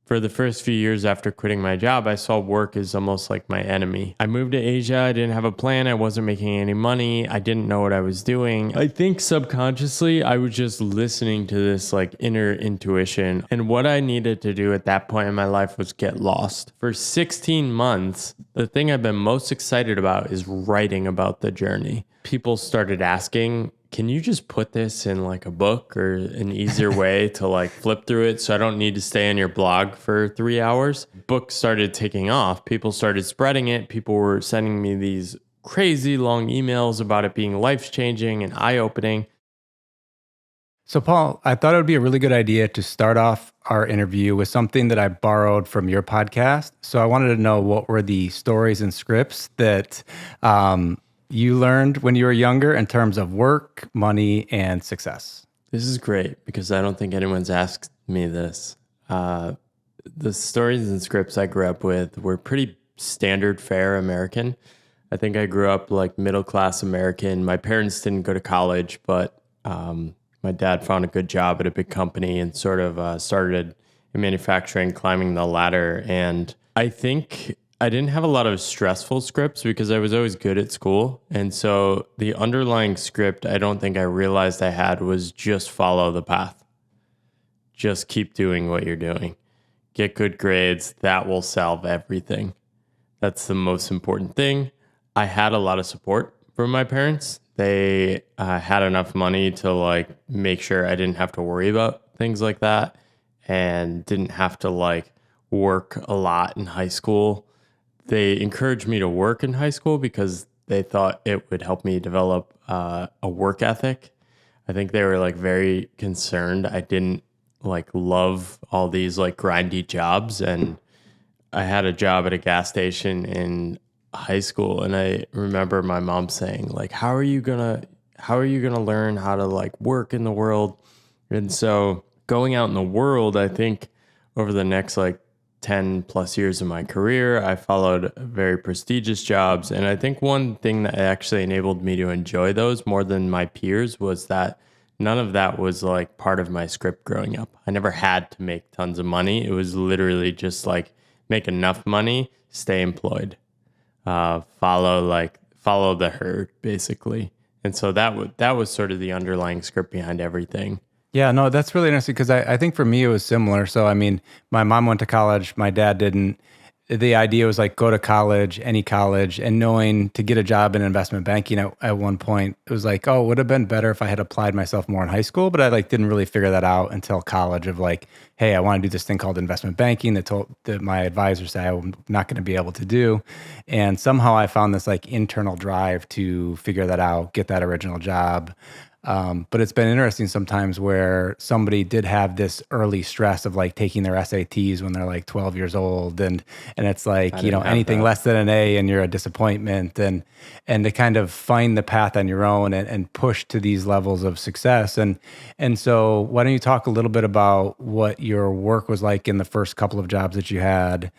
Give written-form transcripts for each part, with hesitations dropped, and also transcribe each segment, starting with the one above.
For the first few years after quitting my job, I saw work as almost like my enemy. I moved to Asia. I didn't have a plan. I wasn't making any money. I didn't know what I was doing. I think subconsciously, I was just listening to this like inner intuition. And what I needed to do at that point in my life was get lost. For 16 months, the thing I've been most excited about is writing about the journey. People started asking, can you just put this in like a book or an easier way to like flip through it so I don't need to stay on your blog for 3 hours? Books started taking off. People started spreading it. People were sending me these crazy long emails about it being life-changing and eye-opening. So, Paul, I thought it would be a really good idea to start off our interview with something that I borrowed from your podcast. So I wanted to know what were the stories and scripts that you learned when you were younger in terms of work, money, and success. This is great because I don't think anyone's asked me this. The stories and scripts I grew up with were pretty standard fare American. I think I grew up like middle class American. My parents didn't go to college, but my dad found a good job at a big company and sort of started in manufacturing, climbing the ladder. And I think I didn't have a lot of stressful scripts because I was always good at school. And so the underlying script I don't think I realized I had was just follow the path. Just keep doing what you're doing. Get good grades. That will solve everything. That's the most important thing. I had a lot of support from my parents. They had enough money to like make sure I didn't have to worry about things like that and didn't have to like work a lot in high school. They encouraged me to work in high school because they thought it would help me develop a work ethic. I think they were like very concerned I didn't like love all these like grindy jobs. And I had a job at a gas station in high school, and I remember my mom saying like, how are you gonna learn how to like work in the world? And so going out in the world, I think over the next like 10 plus years of my career, I followed very prestigious jobs. And I think one thing that actually enabled me to enjoy those more than my peers was that none of that was like part of my script growing up. I never had to make tons of money. It was literally just like make enough money, stay employed, follow the herd basically. And so that was sort of the underlying script behind everything. Yeah, no, that's really interesting because I think for me it was similar. So, I mean, my mom went to college, my dad didn't. The idea was like go to college, any college, and knowing to get a job in investment banking at one point, it was like, oh, it would have been better if I had applied myself more in high school, but I like didn't really figure that out until college of like, hey, I want to do this thing called investment banking that my advisor said I'm not going to be able to do. And somehow I found this like internal drive to figure that out, get that original job. But it's been interesting sometimes where somebody did have this early stress of like taking their SATs when they're like 12 years old. And it's like, anything less than an A and you're a disappointment, and to kind of find the path on your own and push to these levels of success. And so why don't you talk a little bit about what your work was like in the first couple of jobs that you had,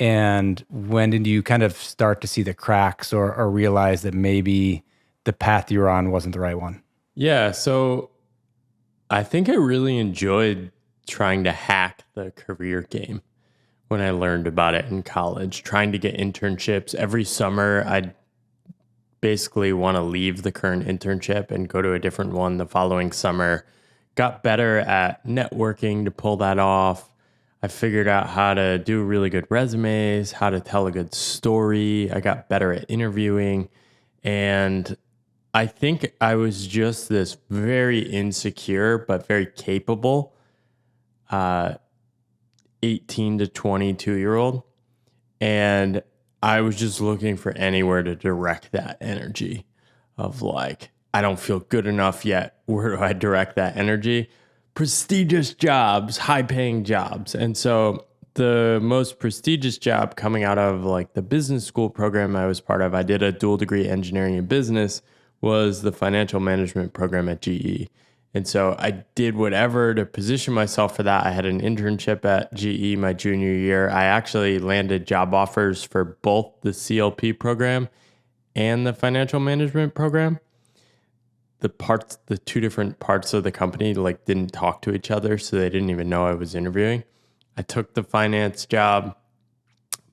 and when did you kind of start to see the cracks or realize that maybe the path you were on wasn't the right one? Yeah, so I think I really enjoyed trying to hack the career game when I learned about it in college, trying to get internships. Every summer, I'd basically want to leave the current internship and go to a different one the following summer. Got better at networking to pull that off. I figured out how to do really good resumes, how to tell a good story. I got better at interviewing. And I think I was just this very insecure but very capable 18 to 22-year-old. And I was just looking for anywhere to direct that energy of like, I don't feel good enough yet. Where do I direct that energy? Prestigious jobs, high-paying jobs. And so the most prestigious job coming out of like the business school program I was part of, I did a dual degree engineering and business, was the financial management program at GE. And so I did whatever to position myself for that. I had an internship at GE my junior year. I actually landed job offers for both the CLP program and the financial management program. The two different parts of the company like didn't talk to each other, so they didn't even know I was interviewing. I took the finance job,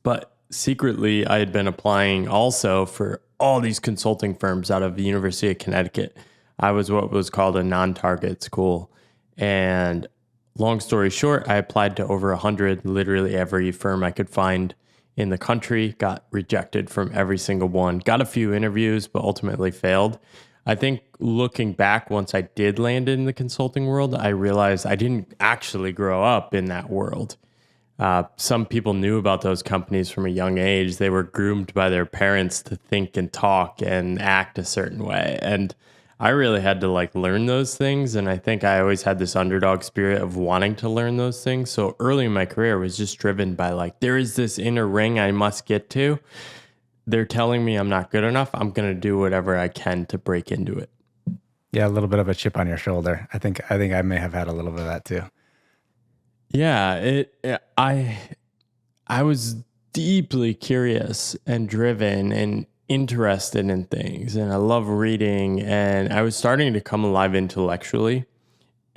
but secretly I had been applying also for all these consulting firms out of the University of Connecticut. I was what was called a non-target school. And long story short, I applied to over 100, literally every firm I could find in the country, got rejected from every single one, got a few interviews, but ultimately failed. I think looking back, once I did land in the consulting world, I realized I didn't actually grow up in that world. Some people knew about those companies from a young age. They were groomed by their parents to think and talk and act a certain way. And I really had to like learn those things. And I think I always had this underdog spirit of wanting to learn those things. So early in my career was just driven by like, there is this inner ring I must get to. They're telling me I'm not good enough. I'm going to do whatever I can to break into it. Yeah, a little bit of a chip on your shoulder. I think I may have had a little bit of that too. Yeah, I was deeply curious and driven and interested in things, and I love reading, and I was starting to come alive intellectually.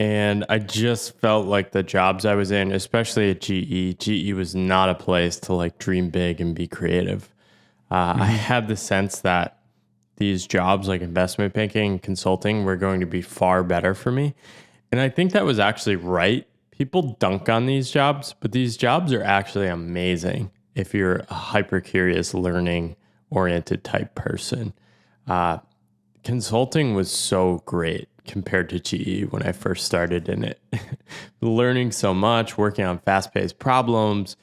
And I just felt like the jobs I was in, especially at GE was not a place to like dream big and be creative. I had the sense that these jobs like investment banking and consulting were going to be far better for me. And I think that was actually right. People dunk on these jobs, but these jobs are actually amazing if you're a hyper curious, learning oriented type person. Uh, Consulting was so great compared to GE when I first started in it. Learning so much, working on fast paced problems,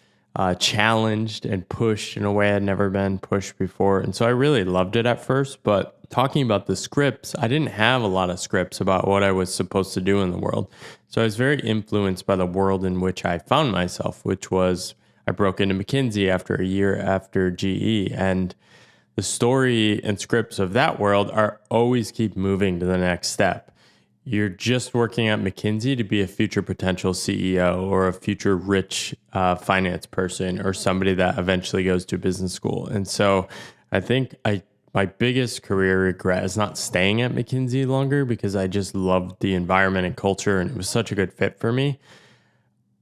challenged and pushed in a way I'd never been pushed before. And so I really loved it at first. But talking about the scripts, I didn't have a lot of scripts about what I was supposed to do in the world. So I was very influenced by the world in which I found myself, which was I broke into McKinsey after a year after GE. And the story and scripts of that world are always keep moving to the next step. You're just working at McKinsey to be a future potential CEO or a future rich finance person or somebody that eventually goes to business school. And so I think my biggest career regret is not staying at McKinsey longer because I just loved the environment and culture and it was such a good fit for me.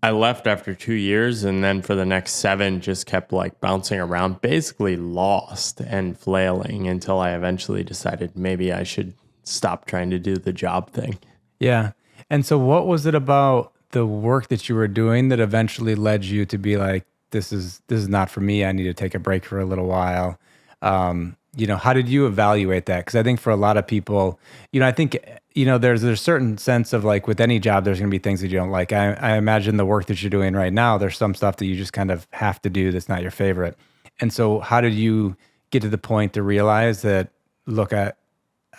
I left after 2 years and then for the next 7 just kept like bouncing around, basically lost and flailing until I eventually decided maybe I should stop trying to do the job thing. Yeah. And so what was it about the work that you were doing that eventually led you to be like, this is not for me. I need to take a break for a little while. How did you evaluate that? Because I think for a lot of people, I think, there's a certain sense of like with any job, there's going to be things that you don't like. I imagine the work that you're doing right now, there's some stuff that you just kind of have to do that's not your favorite. And so how did you get to the point to realize that, look,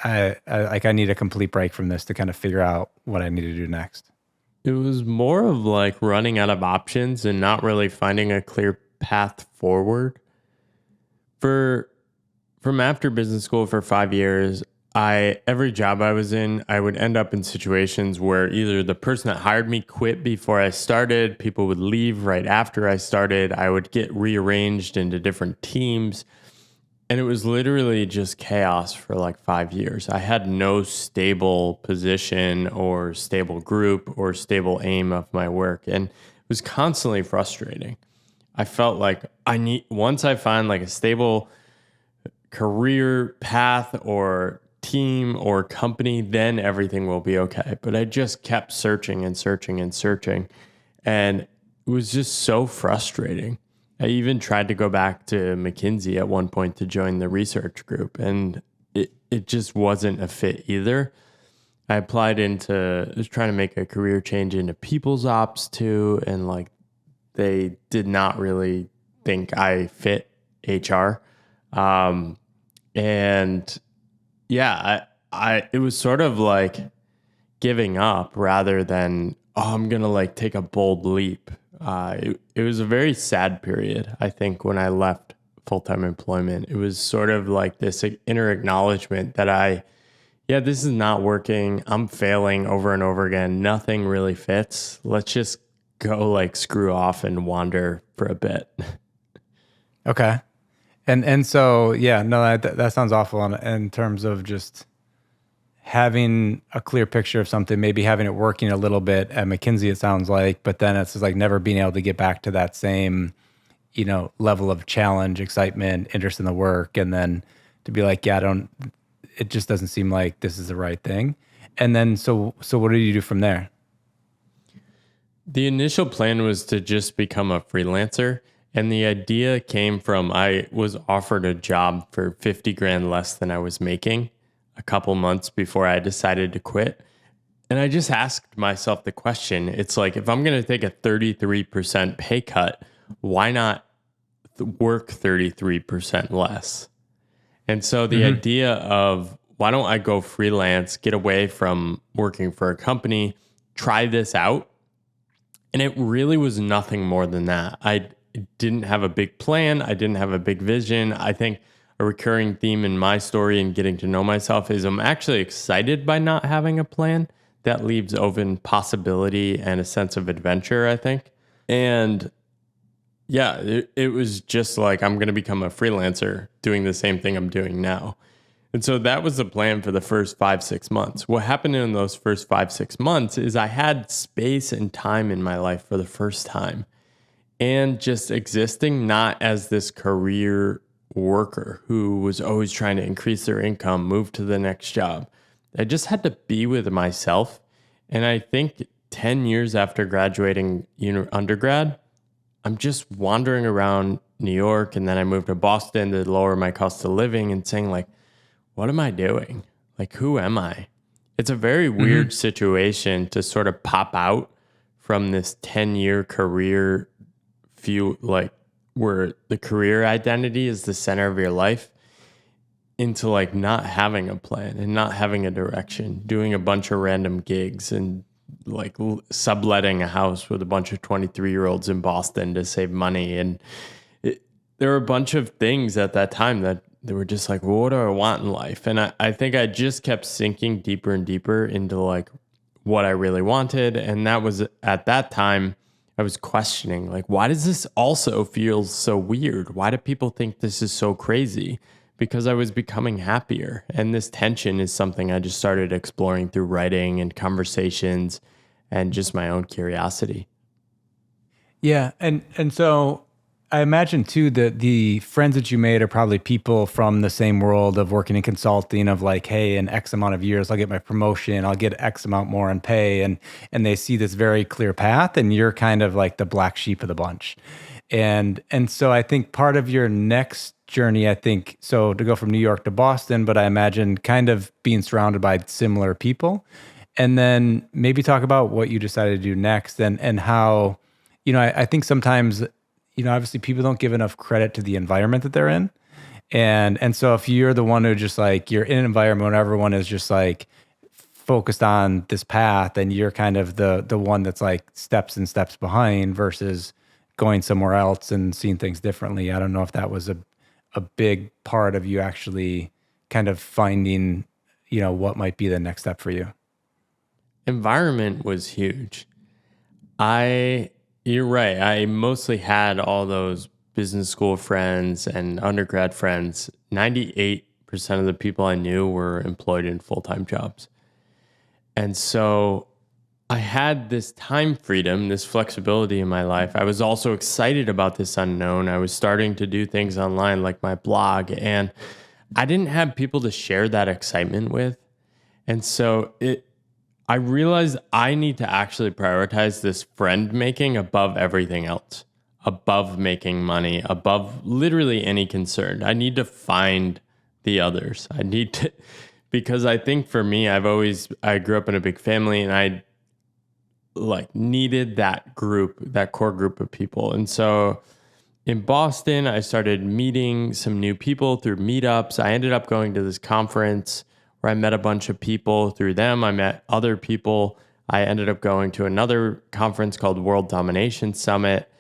I need a complete break from this to kind of figure out what I need to do next? It was more of like running out of options and not really finding a clear path forward. For From after business school for 5 years, every job I was in, I would end up in situations where either the person that hired me quit before I started, people would leave right after I started, I would get rearranged into different teams. And it was literally just chaos for like 5 years. I had no stable position or stable group or stable aim of my work. And it was constantly frustrating. I felt like once I find like a stable career path or team or company, then everything will be okay. But I just kept searching and searching and searching. And it was just so frustrating. I even tried to go back to McKinsey at one point to join the research group, and it just wasn't a fit either. I was trying to make a career change into people's ops too, and like they did not really think I fit HR. And yeah, it was sort of like giving up rather than, oh, I'm going to like take a bold leap. It was a very sad period, I think, when I left full-time employment. It was sort of like this inner acknowledgement that this is not working. I'm failing over and over again. Nothing really fits. Let's just go like screw off and wander for a bit. Okay. And so, yeah, no, that sounds awful in terms of just having a clear picture of something, maybe having it working a little bit at McKinsey, it sounds like, but then it's just like never being able to get back to that same, level of challenge, excitement, interest in the work. And then to be like, yeah, it just doesn't seem like this is the right thing. And then, so what did you do from there? The initial plan was to just become a freelancer. And the idea came from I was offered a job for 50 grand less than I was making a couple months before I decided to quit. And I just asked myself the question, it's like, if I'm going to take a 33% pay cut, why not work 33% less? And so the idea of why don't I go freelance, get away from working for a company, try this out. And it really was nothing more than that. I didn't have a big plan. I didn't have a big vision. I think a recurring theme in my story and getting to know myself is I'm actually excited by not having a plan. That leaves open possibility and a sense of adventure, I think. And yeah, it was just like, I'm going to become a freelancer doing the same thing I'm doing now. And so that was the plan for the first 5-6 months. What happened in those first 5-6 months is I had space and time in my life for the first time and just existing not as this career worker who was always trying to increase their income, move to the next job. I just had to be with myself. And I think 10 years after graduating undergrad, I'm just wandering around New York, and then I moved to Boston to lower my cost of living and saying like, what am I doing? Like, who am I? It's a very weird situation to sort of pop out from this 10-year career like where the career identity is the center of your life into like not having a plan and not having a direction, doing a bunch of random gigs and like subletting a house with a bunch of 23-year-olds in Boston to save money. And there were a bunch of things at that time that they were just like, well, what do I want in life? And I think I just kept sinking deeper and deeper into like what I really wanted. And that was at that time, I was questioning, like, why does this also feel so weird? Why do people think this is so crazy? Because I was becoming happier. And this tension is something I just started exploring through writing and conversations and just my own curiosity. Yeah, and so I imagine too that the friends that you made are probably people from the same world of working in consulting of like, hey, in X amount of years I'll get my promotion, I'll get X amount more in pay, and they see this very clear path, and you're kind of like the black sheep of the bunch. And so I think part of your next journey, I think, so to go from New York to Boston, but I imagine kind of being surrounded by similar people. And then maybe talk about what you decided to do next and how, I think sometimes, obviously people don't give enough credit to the environment that they're in. And so if you're the one who just like, you're in an environment when everyone is just like focused on this path, and you're kind of the one that's like steps and steps behind versus going somewhere else and seeing things differently. I don't know if that was a big part of you actually kind of finding, what might be the next step for you. Environment was huge. You're right. I mostly had all those business school friends and undergrad friends. 98% of the people I knew were employed in full-time jobs. And so I had this time freedom, this flexibility in my life. I was also excited about this unknown. I was starting to do things online like my blog, and I didn't have people to share that excitement with. And so I realized I need to actually prioritize this friend making above everything else, above making money, above literally any concern. I need to find the others. Because I think for me, I grew up in a big family, and I like needed that group, that core group of people. And so in Boston, I started meeting some new people through meetups. I ended up going to this conference where I met a bunch of people. Through them, I met other people. I ended up going to another conference called World Domination Summit.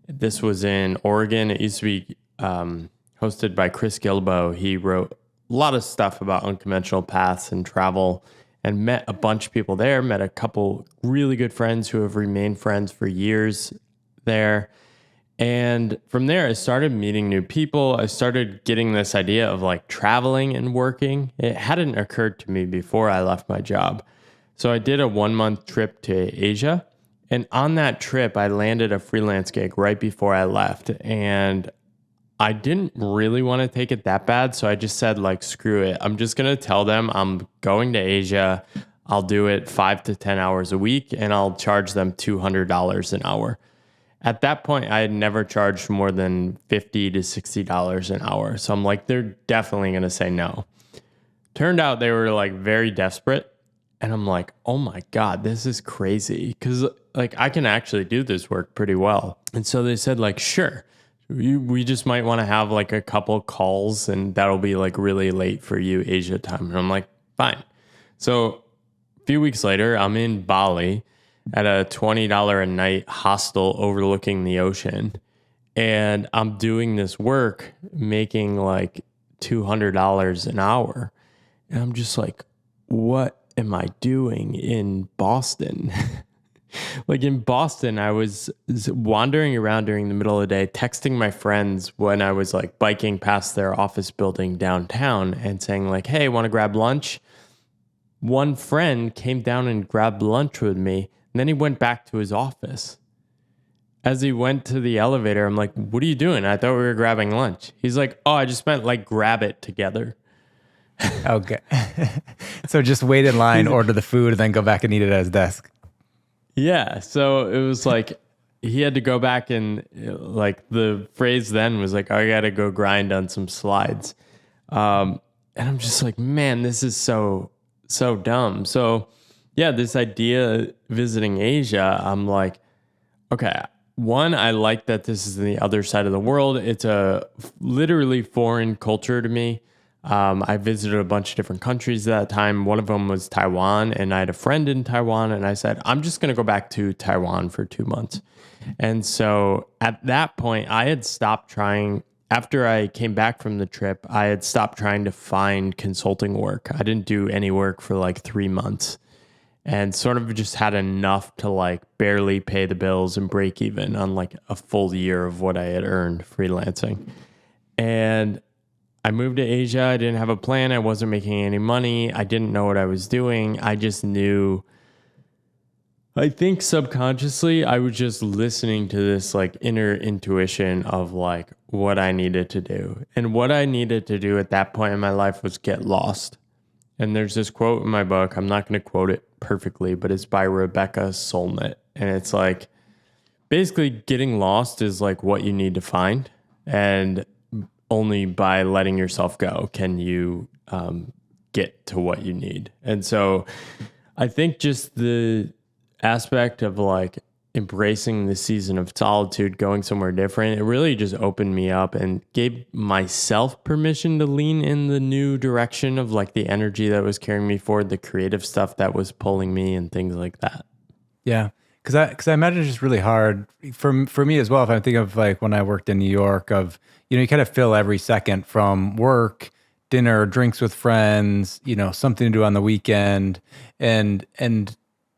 This was in Oregon. It used to be hosted by Chris Gilbo. He wrote a lot of stuff about unconventional paths and travel, and met a bunch of people there, met a couple really good friends who have remained friends for years there. And from there, I started meeting new people. I started getting this idea of like traveling and working. It hadn't occurred to me before I left my job. So I did a 1 month trip to Asia. And on that trip, I landed a freelance gig right before I left. And I didn't really want to take it that bad. So I just said, like, screw it. I'm just going to tell them I'm going to Asia. I'll do it 5 to 10 hours a week and I'll charge them $200 an hour. At that point, I had never charged more than $50 to $60 an hour. So I'm like, they're definitely going to say no. Turned out they were like very desperate. And I'm like, oh my God, this is crazy. Cause like I can actually do this work pretty well. And so they said, like, sure, we just might want to have like a couple calls and that'll be like really late for you Asia time. And I'm like, fine. So a few weeks later, I'm in Bali at a $20 a night hostel overlooking the ocean. And I'm doing this work, making like $200 an hour. And I'm just like, what am I doing in Boston? Like in Boston, I was wandering around during the middle of the day, texting my friends when I was like biking past their office building downtown and saying like, hey, want to grab lunch? One friend came down and grabbed lunch with me. And then he went back to his office. As he went to the elevator, I'm like, what are you doing? I thought we were grabbing lunch. He's like, oh, I just meant like grab it together. Okay. So just wait in line, order the food, and then go back and eat it at his desk. Yeah. So it was like he had to go back and like the phrase then was like, I got to go grind on some slides. And I'm just like, man, this is so dumb. So yeah, this idea visiting Asia, I'm like, okay, one, I like that this is the other side of the world. It's a literally foreign culture to me. I visited a bunch of different countries at that time. One of them was Taiwan, and I had a friend in Taiwan, and I said, I'm just going to go back to Taiwan for 2 months. And so at that point, I had stopped trying. After I came back from the trip, I had stopped trying to find consulting work. I didn't do any work for like 3 months and sort of just had enough to like barely pay the bills and break even on like a full year of what I had earned freelancing. And I moved to Asia. I didn't have a plan. I wasn't making any money. I didn't know what I was doing. I just knew, I think subconsciously, I was just listening to this like inner intuition of like what I needed to do. And what I needed to do at that point in my life was get lost. And there's this quote in my book. I'm not going to quote it perfectly, but it's by Rebecca Solnit. And it's like, basically getting lost is like what you need to find. And only by letting yourself go can you get to what you need. And so I think just the aspect of like embracing the season of solitude, going somewhere different, it really just opened me up and gave myself permission to lean in the new direction of like the energy that was carrying me forward, the creative stuff that was pulling me and things like that. Yeah. Cause I imagine it's just really hard for me as well. If I think of like when I worked in New York of, you kind of fill every second from work, dinner, drinks with friends, something to do on the weekend. And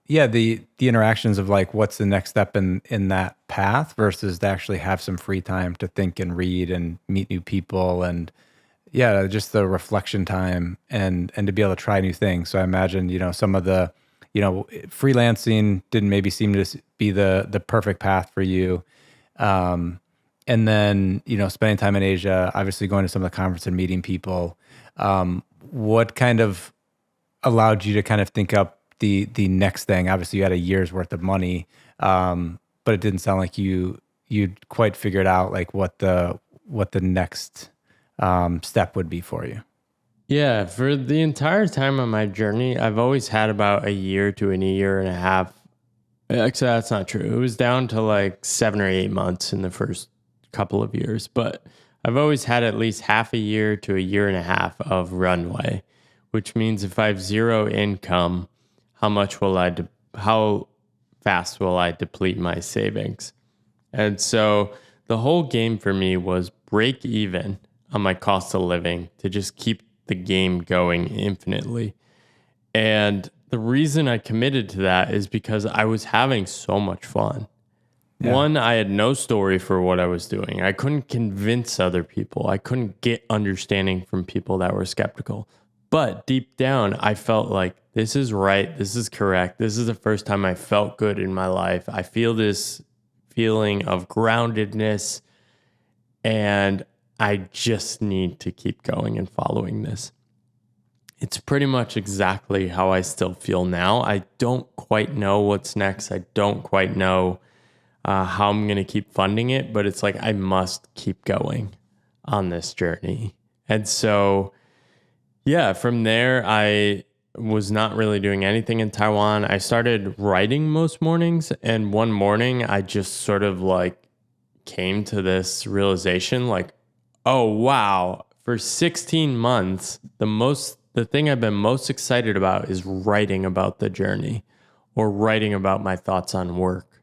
yeah, the interactions of like, what's the next step in that path versus to actually have some free time to think and read and meet new people. And yeah, just the reflection time and to be able to try new things. So I imagine, some of the, freelancing didn't maybe seem to be the perfect path for you. And then, spending time in Asia, obviously going to some of the conference and meeting people. What kind of allowed you to kind of think up the next thing? Obviously you had a year's worth of money, but it didn't sound like you'd quite figured out like what the next step would be for you. Yeah, for the entire time on my journey, I've always had about a year to a year and a half. Actually, that's not true. It was down to like 7 or 8 months in the first couple of years, but I've always had at least half a year to a year and a half of runway, which means if I have zero income, how fast will I deplete my savings? And so the whole game for me was break even on my cost of living to just keep the game going infinitely. And the reason I committed to that is because I was having so much fun. Yeah. One, I had no story for what I was doing. I couldn't convince other people. I couldn't get understanding from people that were skeptical. But deep down, I felt like this is right. This is correct. This is the first time I felt good in my life. I feel this feeling of groundedness, and I just need to keep going and following this. It's pretty much exactly how I still feel now. I don't quite know what's next. I don't quite know how I'm going to keep funding it, but it's like I must keep going on this journey. And so, yeah, from there, I was not really doing anything in Taiwan. I started writing most mornings, and one morning I just sort of like came to this realization like, oh, wow, for 16 months, the thing I've been most excited about is writing about the journey or writing about my thoughts on work.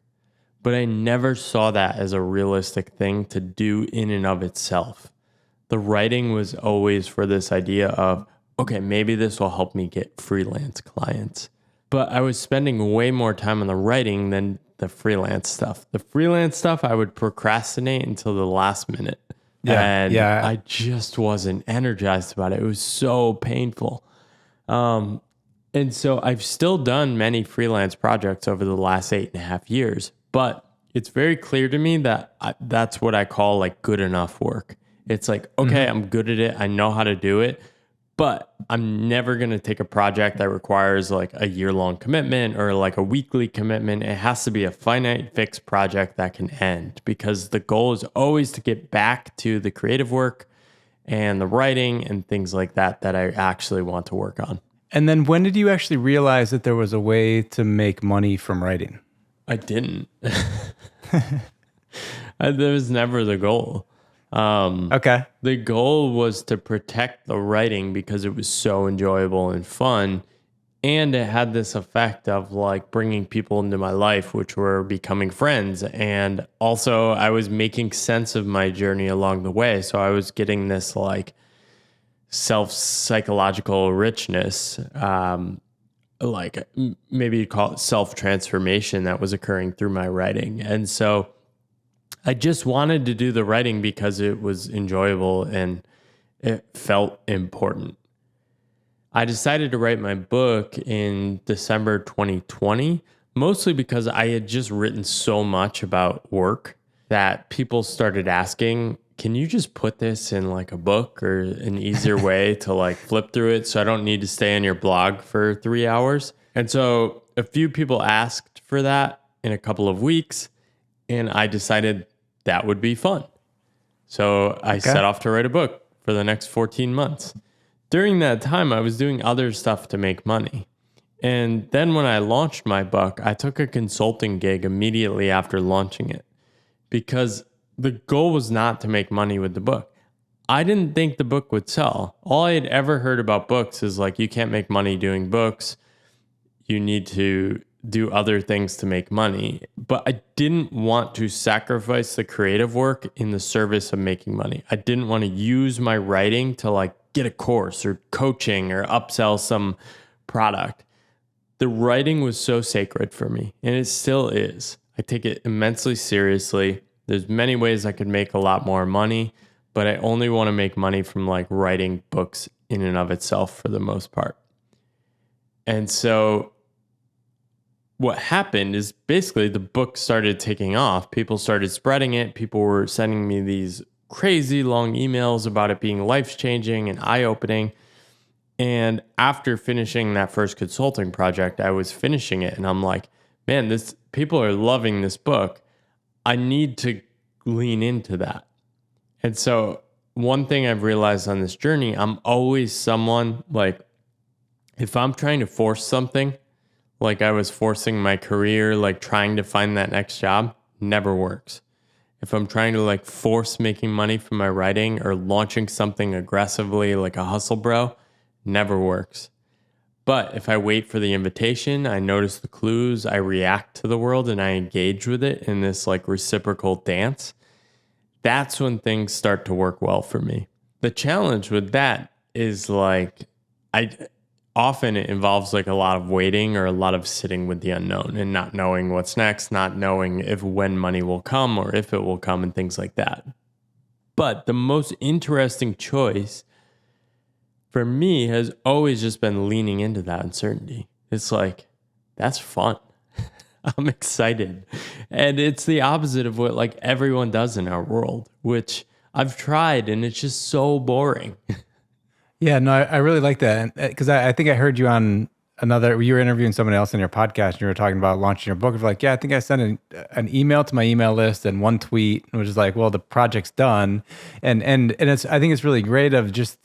But I never saw that as a realistic thing to do in and of itself. The writing was always for this idea of, okay, maybe this will help me get freelance clients. But I was spending way more time on the writing than the freelance stuff. The freelance stuff, I would procrastinate until the last minute. Yeah. And Yeah. I just wasn't energized about it. It was so painful. And so I've still done many freelance projects over the last 8.5 years, but it's very clear to me that that's what I call like good enough work. It's like, okay, I'm good at it. I know how to do it, but I'm never going to take a project that requires like a year-long commitment or like a weekly commitment. It has to be a finite fixed project that can end, because the goal is always to get back to the creative work and the writing and things like that I actually want to work on. And then when did you actually realize that there was a way to make money from writing? I didn't. That was never the goal. Okay. The goal was to protect the writing because it was so enjoyable and fun. And it had this effect of like bringing people into my life, which were becoming friends. And also, I was making sense of my journey along the way. So I was getting this like self-psychological richness, maybe you call it self-transformation that was occurring through my writing. And so I just wanted to do the writing because it was enjoyable and it felt important. I decided to write my book in December 2020, mostly because I had just written so much about work that people started asking, can you just put this in like a book or an easier way to like flip through it so I don't need to stay on your blog for 3 hours? And so a few people asked for that in a couple of weeks, and I decided that would be fun. So I set off to write a book for the next 14 months. During that time, I was doing other stuff to make money. And then when I launched my book, I took a consulting gig immediately after launching it, because the goal was not to make money with the book. I didn't think the book would sell. All I had ever heard about books is like, you can't make money doing books. You need to do other things to make money. But I didn't want to sacrifice the creative work in the service of making money. I didn't want to use my writing to like get a course or coaching or upsell some product. The writing was so sacred for me, and it still is. I take it immensely seriously. There's many ways I could make a lot more money, but I only want to make money from like writing books in and of itself for the most part. And so what happened is basically the book started taking off. People started spreading it. People were sending me these crazy long emails about it being life-changing and eye-opening. And after finishing that first consulting project, I was finishing it and I'm like, man, people are loving this book. I need to lean into that. And so one thing I've realized on this journey, I'm always someone like, if I'm trying to force something, like I was forcing my career, like trying to find that next job, never works. If I'm trying to like force making money from my writing or launching something aggressively like a hustle bro, never works. But if I wait for the invitation, I notice the clues, I react to the world and I engage with it in this like reciprocal dance, that's when things start to work well for me. The challenge with that is like, often it involves like a lot of waiting or a lot of sitting with the unknown and not knowing what's next, not knowing if when money will come or if it will come and things like that. But the most interesting choice for me has always just been leaning into that uncertainty. It's like, that's fun. I'm excited. And it's the opposite of what like everyone does in our world, which I've tried and it's just so boring. Yeah, no, I really like that because I think I heard you on you were interviewing someone else in your podcast and you were talking about launching your book. You're like, yeah, I think I sent an email to my email list and one tweet, which is like, well, the project's done. And I think it's really great of just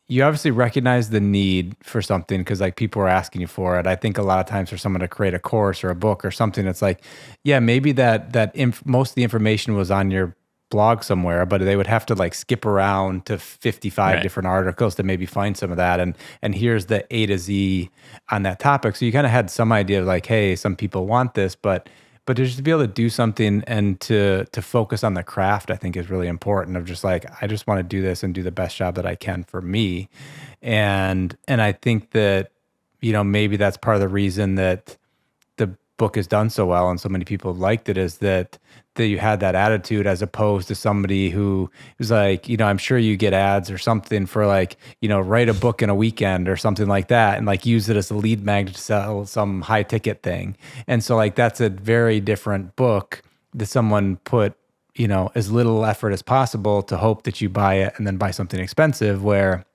you obviously recognize the need for something because like people are asking you for it. I think a lot of times for someone to create a course or a book or something, it's like, yeah, maybe most of the information was on your blog somewhere, but they would have to like skip around to 55 Right. different articles to maybe find some of that. And here's the A to Z on that topic. So you kind of had some idea of like, hey, some people want this, but just to be able to do something and to focus on the craft, I think is really important of just like, I just want to do this and do the best job that I can for me. And I think that, maybe that's part of the reason that the book is done so well and so many people have liked it is that you had that attitude as opposed to somebody who was like, I'm sure you get ads or something for like, write a book in a weekend or something like that and like use it as a lead magnet to sell some high ticket thing. And so like that's a very different book that someone put, as little effort as possible to hope that you buy it and then buy something expensive where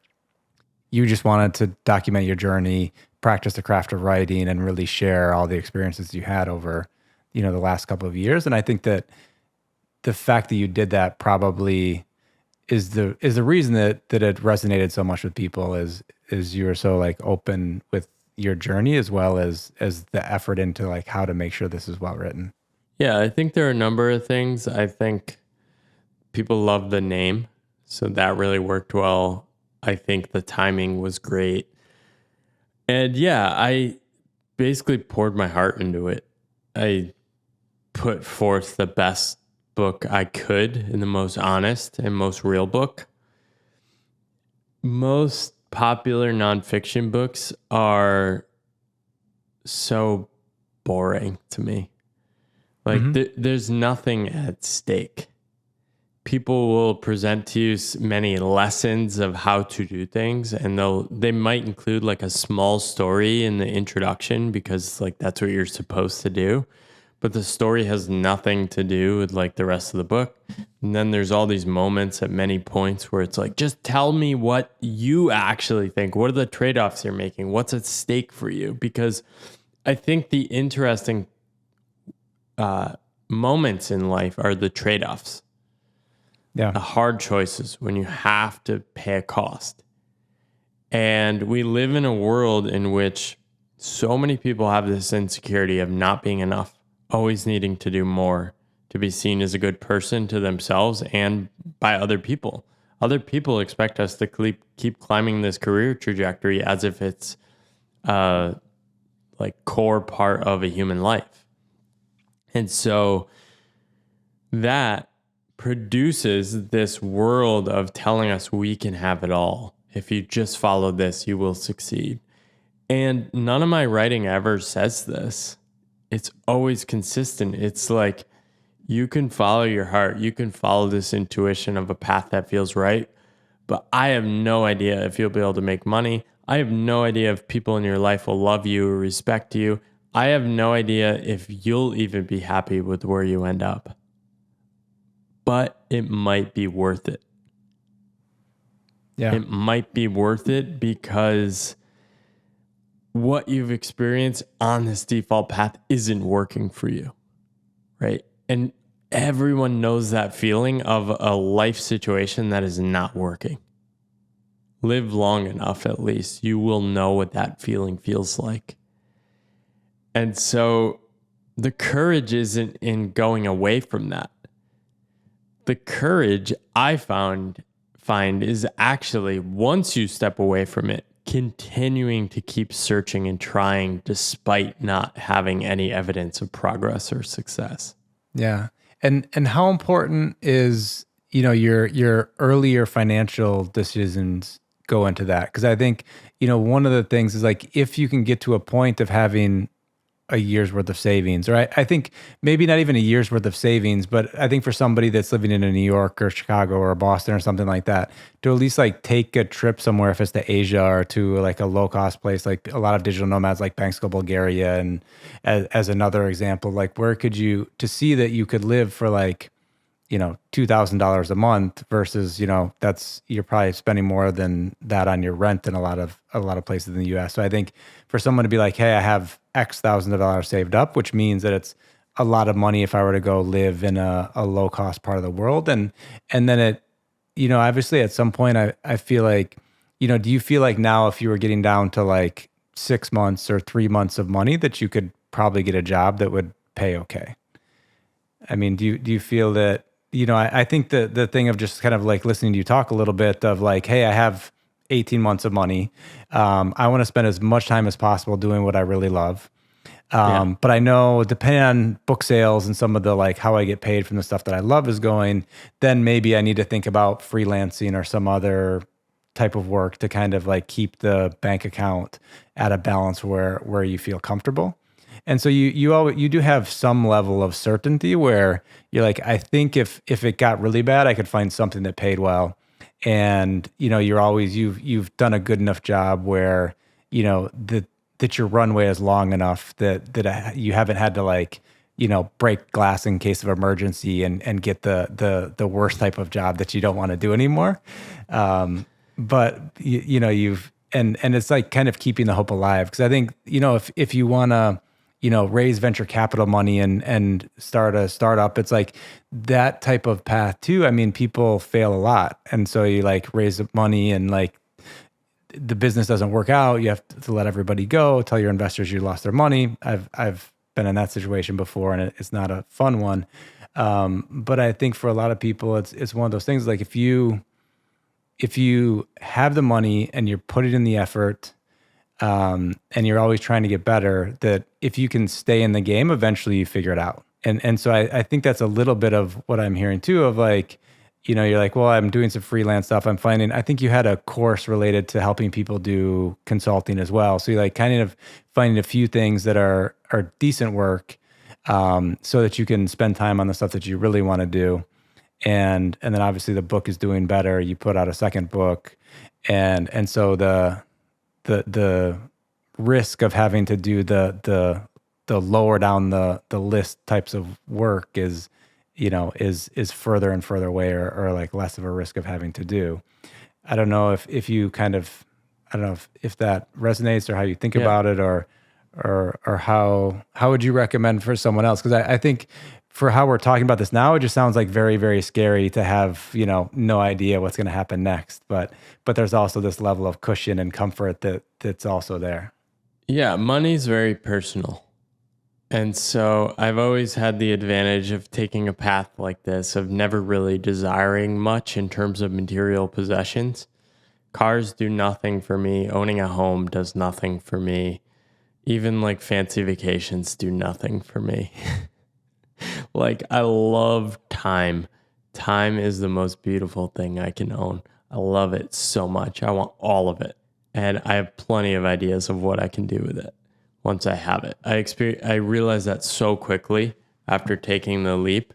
you just wanted to document your journey, practice the craft of writing, and really share all the experiences you had over, the last couple of years. And I think that the fact that you did that probably is the reason that it resonated so much with people is you were so like open with your journey as well as the effort into like how to make sure this is well written. Yeah, I think there are a number of things. I think people love the name, so that really worked well. I think the timing was great. And yeah, I basically poured my heart into it. I put forth the best book I could in the most honest and most real book. Most popular nonfiction books are so boring to me. Like there's nothing at stake. People will present to you many lessons of how to do things, and they might include like a small story in the introduction because like that's what you're supposed to do. But the story has nothing to do with like the rest of the book. And then there's all these moments at many points where it's like, just tell me what you actually think. What are the trade-offs you're making? What's at stake for you? Because I think the interesting moments in life are the trade-offs, Yeah. the hard choices when you have to pay a cost. And we live in a world in which so many people have this insecurity of not being enough, always needing to do more to be seen as a good person to themselves and by other people. Other people expect us to keep climbing this career trajectory as if it's like core part of a human life. And so that produces this world of telling us we can have it all. If you just follow this, you will succeed. And none of my writing ever says this. It's always consistent. It's like you can follow your heart. You can follow this intuition of a path that feels right. But I have no idea if you'll be able to make money. I have no idea if people in your life will love you or respect you. I have no idea if you'll even be happy with where you end up. But it might be worth it. Yeah. It might be worth it because what you've experienced on this default path isn't working for you, right? And everyone knows that feeling of a life situation that is not working. Live long enough, at least, you will know what that feeling feels like. And so the courage isn't in going away from that. The courage I find is actually once you step away from it, continuing to keep searching and trying despite not having any evidence of progress or success. Yeah. And how important is, your earlier financial decisions go into that? Because I think, one of the things is like, if you can get to a point of having a year's worth of savings, or I think maybe not even a year's worth of savings, but I think for somebody that's living in a New York or Chicago or Boston or something like that, to at least like take a trip somewhere, if it's to Asia or to like a low cost place, like a lot of digital nomads like banks go Bulgaria, and as another example, like where could you, to see that you could live for like, $2,000 a month versus, that's, you're probably spending more than that on your rent in a lot of places in the US. So I think for someone to be like, hey, I have X thousands of dollars saved up, which means that it's a lot of money if I were to go live in a low cost part of the world. And then it, obviously at some point I feel like, do you feel like now if you were getting down to like 6 months or 3 months of money that you could probably get a job that would pay okay? I mean, do you feel that, I think the thing of just kind of like listening to you talk a little bit of like, hey, I have 18 months of money. I want to spend as much time as possible doing what I really love. Yeah. But I know depending on book sales and some of the like how I get paid from the stuff that I love is going, then maybe I need to think about freelancing or some other type of work to kind of like keep the bank account at a balance where you feel comfortable. And so you do have some level of certainty where you're like, I think if it got really bad, I could find something that paid well. And you've done a good enough job where that your runway is long enough that you haven't had to like break glass in case of emergency and get the worst type of job that you don't want to do anymore. But you've and it's like kind of keeping the hope alive, because I think if you want to raise venture capital money and start a startup, it's like that type of path too. I mean, people fail a lot. And so you like raise money and like the business doesn't work out. You have to let everybody go, tell your investors you lost their money. I've been in that situation before, and it's not a fun one. But I think for a lot of people, it's one of those things like if you have the money and you put it in the effort, and you're always trying to get better, that if you can stay in the game, eventually you figure it out. And so I think that's a little bit of what I'm hearing too, of like, you're like, well, I'm doing some freelance stuff. I think you had a course related to helping people do consulting as well. So you're like kind of finding a few things that are decent work, so that you can spend time on the stuff that you really want to do. And then obviously the book is doing better. You put out a second book. And so the risk of having to do the lower down the list types of work is further and further away, or like less of a risk of having to do. I don't know if you kind of, I don't know if that resonates or how you think Yeah. about it, or how would you recommend for someone else? Because I think for how we're talking about this now, it just sounds like very, very scary to have, no idea what's going to happen next. But there's also this level of cushion and comfort that's also there. Yeah. Money's very personal. And so I've always had the advantage of taking a path like this, of never really desiring much in terms of material possessions. Cars do nothing for me. Owning a home does nothing for me. Even like fancy vacations do nothing for me. Like, I love time. Time is the most beautiful thing I can own. I love it so much. I want all of it. And I have plenty of ideas of what I can do with it once I have it. I realized that so quickly after taking the leap.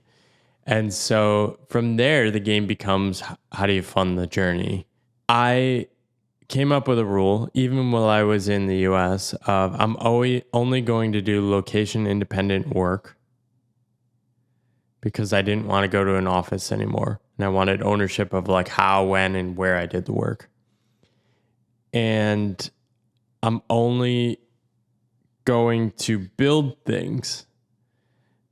And so from there, the game becomes, how do you fund the journey? I came up with a rule, even while I was in the US, of I'm always only going to do location independent work, because I didn't want to go to an office anymore. And I wanted ownership of like how, when, and where I did the work. And I'm only going to build things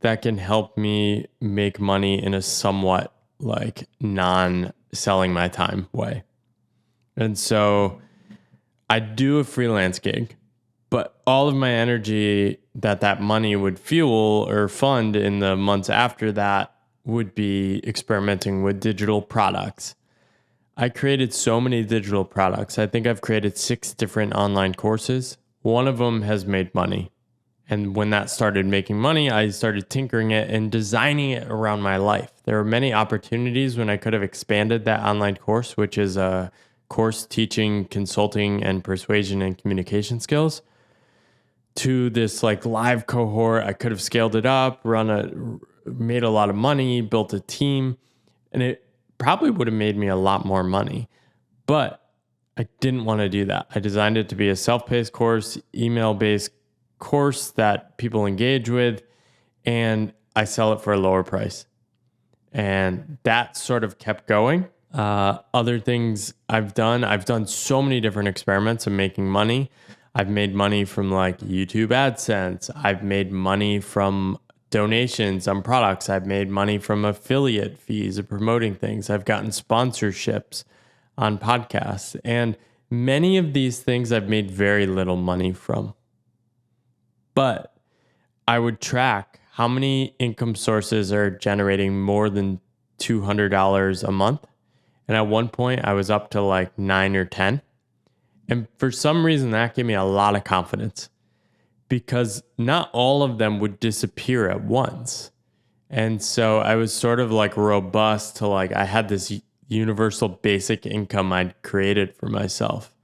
that can help me make money in a somewhat like non-selling my time way. And so I do a freelance gig, but all of my energy that money would fuel or fund in the months after that would be experimenting with digital products. I created so many digital products. I think I've created 6 different online courses. One of them has made money. And when that started making money, I started tinkering it and designing it around my life. There were many opportunities when I could have expanded that online course, which is a course teaching consulting and persuasion and communication skills to this like live cohort. I could have scaled it up, made a lot of money, built a team, and it probably would have made me a lot more money. But I didn't want to do that. I designed it to be a self-paced course, email-based course that people engage with, and I sell it for a lower price. And that sort of kept going. Other things I've done so many different experiments of making money. I've made money from like YouTube AdSense. I've made money from donations on products. I've made money from affiliate fees of promoting things. I've gotten sponsorships on podcasts. And many of these things I've made very little money from. But I would track how many income sources are generating more than $200 a month. And at one point, I was up to like 9 or 10. And for some reason, that gave me a lot of confidence because not all of them would disappear at once. And so I was sort of like robust to like, I had this universal basic income I'd created for myself.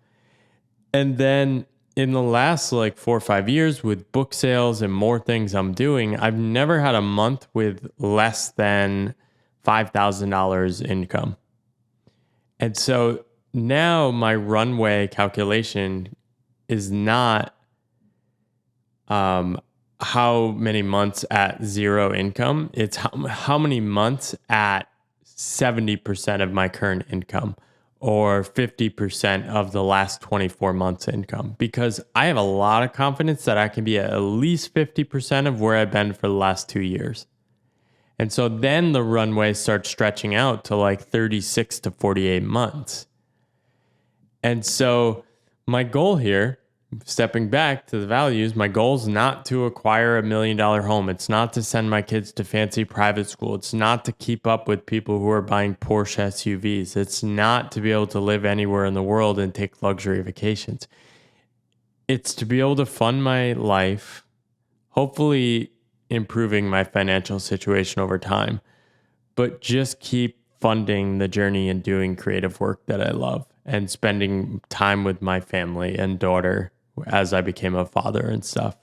And then in the last like 4 or 5 years with book sales and more things I'm doing, I've never had a month with less than $5,000 income. And so now my runway calculation is not how many months at zero income. It's how many months at 70% of my current income or 50% of the last 24 months income, because I have a lot of confidence that I can be at least 50% of where I've been for the last 2 years. And so then the runway starts stretching out to like 36 to 48 months. And so my goal here, stepping back to the values, my goal is not to acquire $1 million home. It's not to send my kids to fancy private school. It's not to keep up with people who are buying Porsche SUVs. It's not to be able to live anywhere in the world and take luxury vacations. It's to be able to fund my life, hopefully improving my financial situation over time, but just keep funding the journey and doing creative work that I love and spending time with my family and daughter as I became a father and stuff.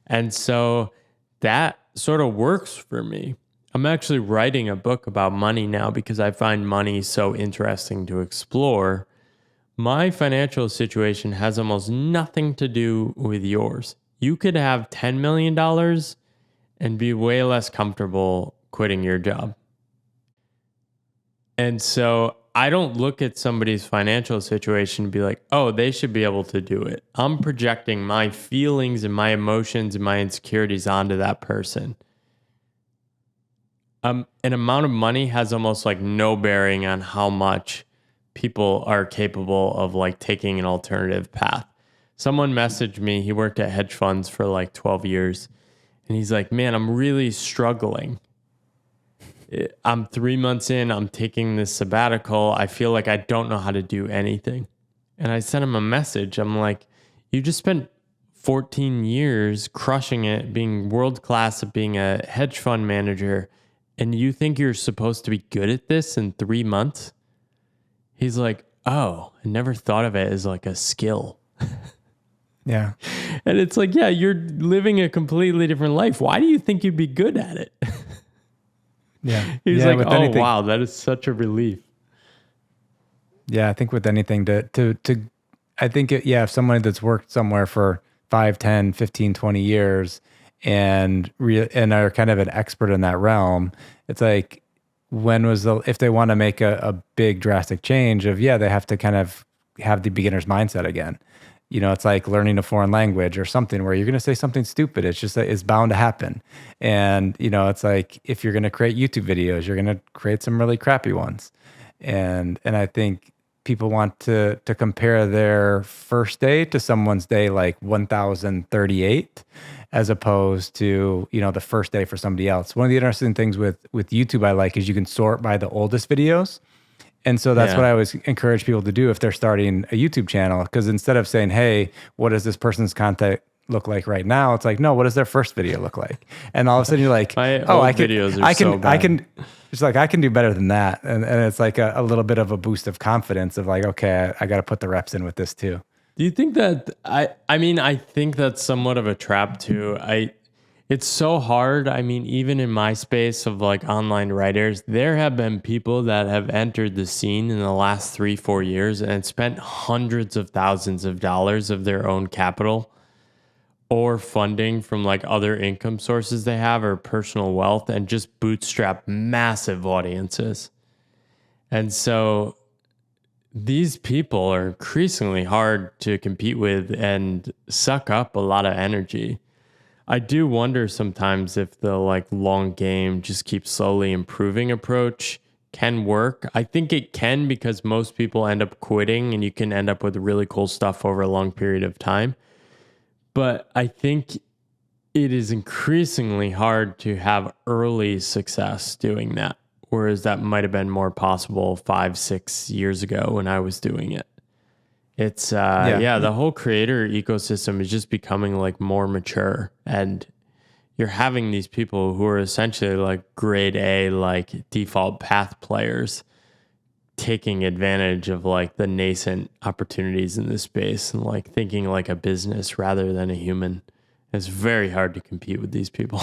And so that sort of works for me. I'm actually writing a book about money now because I find money so interesting to explore. My financial situation has almost nothing to do with yours. You could have $10 million and be way less comfortable quitting your job. And so I don't look at somebody's financial situation and be like, oh, they should be able to do it. I'm projecting my feelings and my emotions and my insecurities onto that person. An amount of money has almost like no bearing on how much people are capable of like taking an alternative path. Someone messaged me, he worked at hedge funds for like 12 years. And he's like, man, I'm really struggling. I'm 3 months in, I'm taking this sabbatical. I feel like I don't know how to do anything. And I sent him a message. I'm like, you just spent 14 years crushing it, being world class at being a hedge fund manager. And you think you're supposed to be good at this in 3 months? He's like, oh, I never thought of it as like a skill. Yeah. And it's like, yeah, you're living a completely different life. Why do you think you'd be good at it? Yeah. He's like, oh, wow, that is such a relief. Yeah. I think with anything I think, if somebody that's worked somewhere for 5, 10, 15, 20 years and are kind of an expert in that realm, it's like, if they want to make a big drastic change they have to kind of have the beginner's mindset again. You know, it's like learning a foreign language or something where you're going to say something stupid. It's just that it's bound to happen. And, it's like if you're going to create YouTube videos, you're going to create some really crappy ones. And I think people want to compare their first day to someone's day like 1038 as opposed to, the first day for somebody else. One of the interesting things with YouTube I like is you can sort by the oldest videos. And so that's what I always encourage people to do if they're starting a YouTube channel, because instead of saying, hey, what is this person's content look like right now? It's like, no, what does their first video look like? And all of a sudden you're like, My oh, old videos are so I bad. can, it's like, I can do better than that. And it's like a little bit of a boost of confidence of like, okay, I got to put the reps in with this too. Do you think that I mean I think that's somewhat of a trap too. It's so hard. I mean, even in my space of like online writers, there have been people that have entered the scene in the last 3, 4 years and spent hundreds of thousands of dollars of their own capital or funding from like other income sources they have or personal wealth and just bootstrap massive audiences. And so these people are increasingly hard to compete with and suck up a lot of energy. I do wonder sometimes if the like long game just keep slowly improving approach can work. I think it can because most people end up quitting and you can end up with really cool stuff over a long period of time. But I think it is increasingly hard to have early success doing that. Whereas that might have been more possible 5, 6 years ago when I was doing it. It's Yeah. yeah, the whole creator ecosystem is just becoming like more mature, and you're having these people who are essentially like grade A, like default path players taking advantage of like the nascent opportunities in this space and like thinking like a business rather than a human. It's very hard to compete with these people.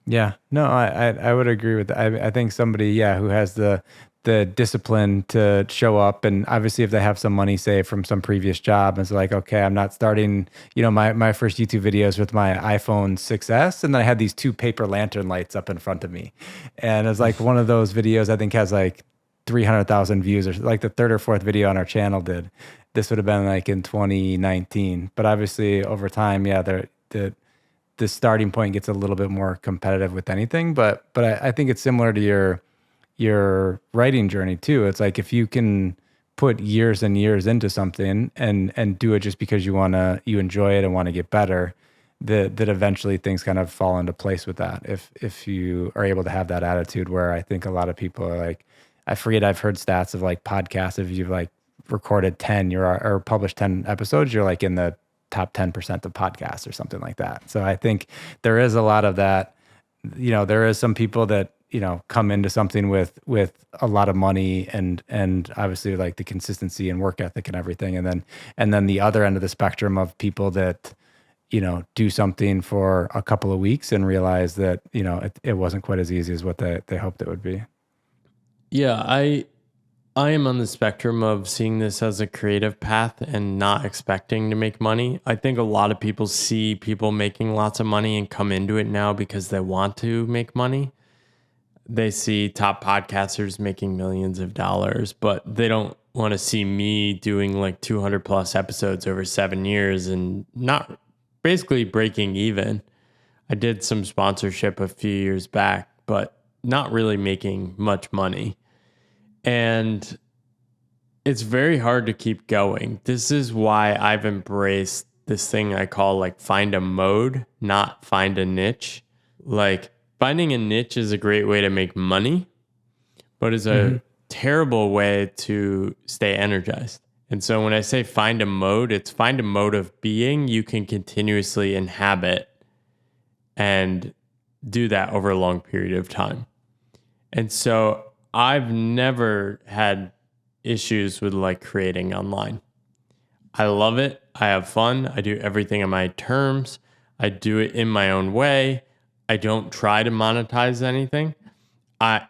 Yeah, no, I would agree with that. I think somebody, yeah, who has the discipline to show up, and obviously if they have some money saved from some previous job, and it's like, okay, I'm not starting, my first YouTube videos with my iPhone 6S, and then I had these two paper lantern lights up in front of me, and it's like one of those videos I think has like 300,000 views, or like the third or fourth video on our channel did. This would have been like in 2019, but obviously over time, yeah, the starting point gets a little bit more competitive with anything, but I think it's similar to your writing journey too. It's like if you can put years and years into something and do it just because you enjoy it and want to get better, that eventually things kind of fall into place with that. If you are able to have that attitude, where I think a lot of people are like, I forget, I've heard stats of like podcasts, if you've like recorded 10 or published 10 episodes, you're like in the top 10% of podcasts or something like that. So I think there is a lot of that. There is some people that, come into something with a lot of money and obviously like the consistency and work ethic and everything. And then the other end of the spectrum of people that, do something for a couple of weeks and realize that, it wasn't quite as easy as what they hoped it would be. Yeah, I am on the spectrum of seeing this as a creative path and not expecting to make money. I think a lot of people see people making lots of money and come into it now because they want to make money. They see top podcasters making millions of dollars, but they don't want to see me doing like 200 plus episodes over 7 years and not basically breaking even. I did some sponsorship a few years back, but not really making much money. And it's very hard to keep going. This is why I've embraced this thing I call like find a mode, not find a niche. Like finding a niche is a great way to make money, but is a terrible way to stay energized. And so when I say find a mode, it's find a mode of being you can continuously inhabit and do that over a long period of time. And so I've never had issues with like creating online. I love it. I have fun. I do everything on my terms. I do it in my own way. I don't try to monetize anything.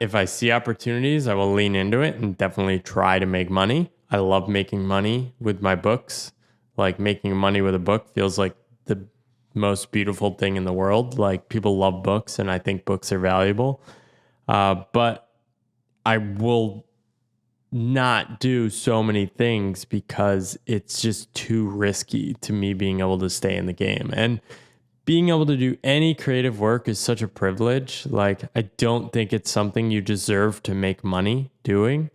If I see opportunities, I will lean into it and definitely try to make money. I love making money with my books. Like making money with a book feels like the most beautiful thing in the world. Like people love books and I think books are valuable. But I will not do so many things because it's just too risky to me being able to stay in the game. And being able to do any creative work is such a privilege. Like, I don't think it's something you deserve to make money doing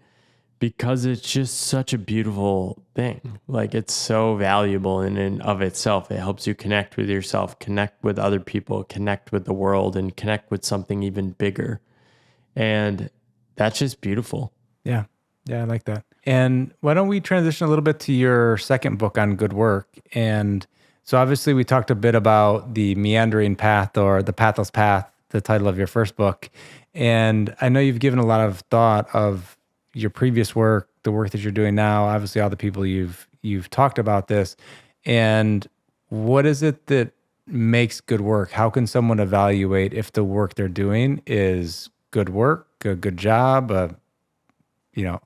because it's just such a beautiful thing. Like, it's so valuable in and of itself. It helps you connect with yourself, connect with other people, connect with the world, and connect with something even bigger. And that's just beautiful. Yeah. Yeah, I like that. And why don't we transition a little bit to your second book on good work? And So obviously we talked a bit about the meandering path or the pathless path, the title of your first book. And I know you've given a lot of thought of your previous work, the work that you're doing now, obviously all the people you've talked about this. And what is it that makes good work? How can someone evaluate if the work they're doing is good work, a good job, you know,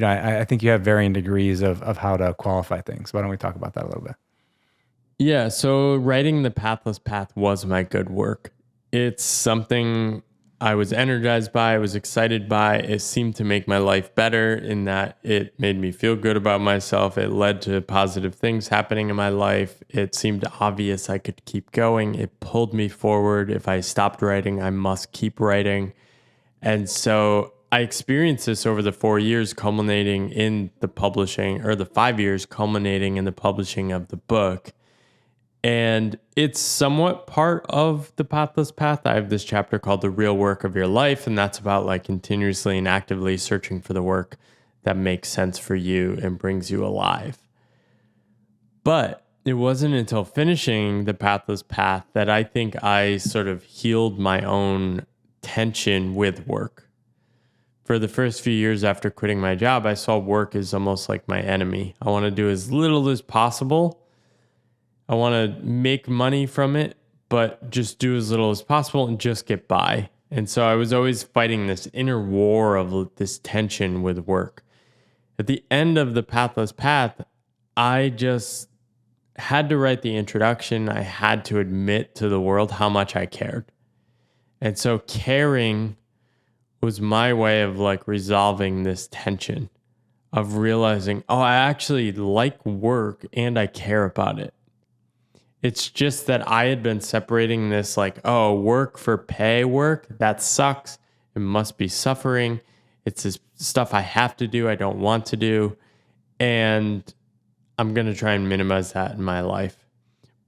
I think you have varying degrees of how to qualify things. Why don't we talk about that a little bit? Yeah, so writing the Pathless Path was my good work. It's something I was energized by, I was excited by. It seemed to make my life better in that it made me feel good about myself. It led to positive things happening in my life. It seemed obvious I could keep going. It pulled me forward. If I stopped writing, I must keep writing. And so I experienced this over the 4 years, culminating in the publishing, or the 5 years culminating in the publishing of the book. And it's somewhat part of the Pathless Path. I have this chapter called The Real Work of Your Life, and that's about like continuously and actively searching for the work that makes sense for you and brings you alive. But it wasn't until finishing the Pathless Path that I think I sort of healed my own tension with work. For the first few years after quitting my job, I saw work as almost like my enemy. I want to do as little as possible. I want to make money from it, but just do as little as possible and just get by. And so I was always fighting this inner war of this tension with work. At the end of the Pathless Path, I just had to write the introduction. I had to admit to the world how much I cared. And so caring was my way of like resolving this tension of realizing, oh, I actually like work and I care about it. It's just that I had been separating this like, oh, work for pay work, that sucks. It must be suffering. It's this stuff I have to do, I don't want to do. And I'm going to try and minimize that in my life.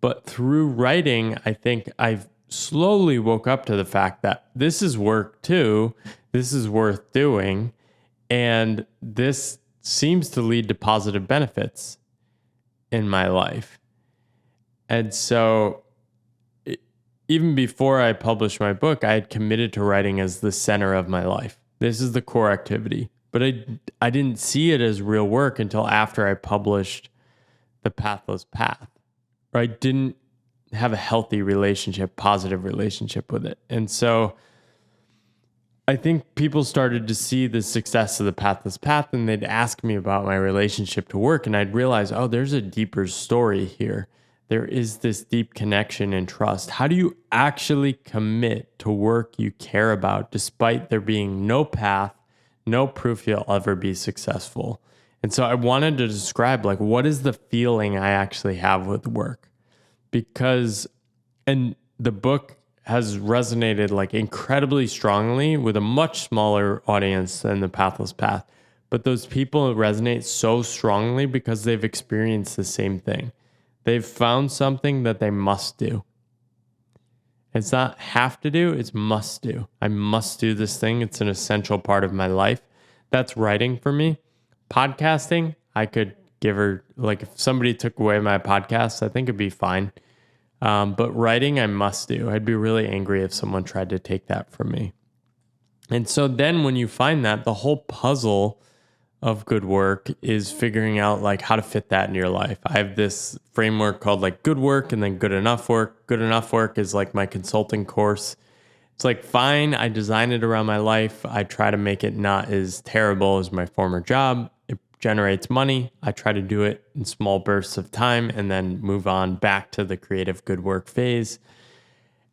But through writing, I think I've slowly woke up to the fact that this is work too. This is worth doing. And this seems to lead to positive benefits in my life. And so even before I published my book, I had committed to writing as the center of my life. This is the core activity. But I didn't see it as real work until after I published The Pathless Path. Or I didn't have a healthy relationship, positive relationship with it. And so I think people started to see the success of The Pathless Path and they'd ask me about my relationship to work. And I'd realize, oh, there's a deeper story here. There is this deep connection and trust. How do you actually commit to work you care about despite there being no path, no proof you'll ever be successful? And so I wanted to describe like, what is the feeling I actually have with work? Because, and the book has resonated like incredibly strongly with a much smaller audience than the Pathless Path. But those people resonate so strongly because they've experienced the same thing. They've found something that they must do. It's not have to do, it's must do. I must do this thing. It's an essential part of my life. That's writing for me. Podcasting, I could give her, like if somebody took away my podcast, I think it'd be fine. But writing, I must do. I'd be really angry if someone tried to take that from me. And so then when you find that, the whole puzzle of good work is figuring out like how to fit that in your life. I have this framework called like good work and then good enough work. Good enough work is like my consulting course. It's like, fine, I design it around my life. I try to make it not as terrible as my former job. It generates money. I try to do it in small bursts of time and then move on back to the creative good work phase.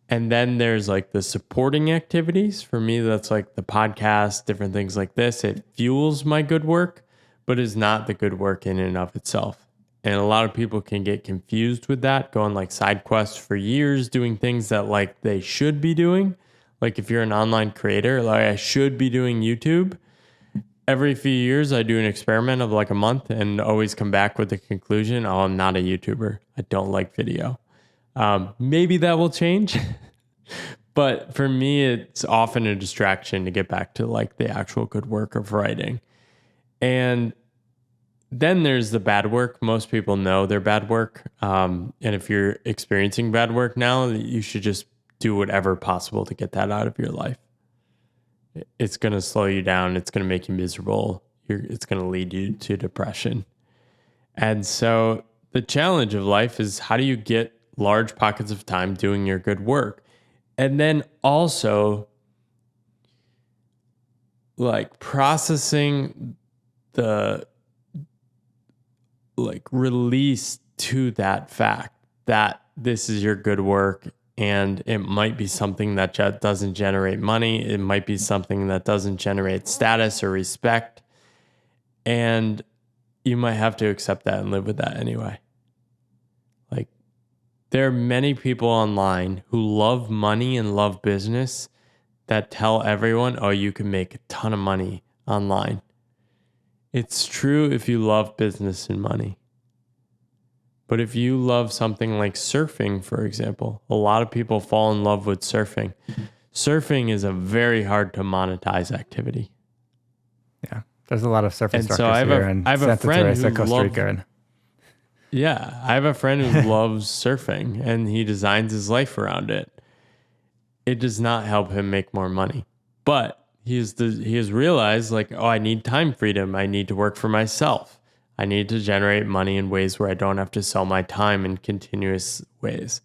And then there's like the supporting activities. For me, that's like the podcast, different things like this. It fuels my good work, but is not the good work in and of itself. And a lot of people can get confused with that, going like side quests for years, doing things that like they should be doing. Like if you're an online creator, like I should be doing YouTube. Every few years, I do an experiment of like a month and always come back with the conclusion, oh, I'm not a YouTuber. I don't like video. Maybe that will change. But for me, it's often a distraction to get back to like the actual good work of writing. And Then there's the bad work. Most people know their bad work. And if you're experiencing bad work now, you should just do whatever possible to get that out of your life. It's going to slow you down. It's going to make you miserable. It's going to lead you to depression. And so the challenge of life is, how do you get large pockets of time doing your good work? And then also like processing the like release to that fact that this is your good work, and it might be something that doesn't generate money. It might be something that doesn't generate status or respect. And you might have to accept that and live with that anyway. Like, there are many people online who love money and love business that tell everyone, oh, you can make a ton of money online. It's true if you love business and money. But if you love something like surfing, for example, a lot of people fall in love with surfing. Surfing is a very hard to monetize activity. Yeah. There's a lot of surf And so instructors here in Santa Teresa, Costa Rica. Yeah, I have a friend who loves surfing, and he designs his life around it. It does not help him make more money, but he has realized, like, oh, I need time freedom. I need to work for myself. I need to generate money in ways where I don't have to sell my time in continuous ways.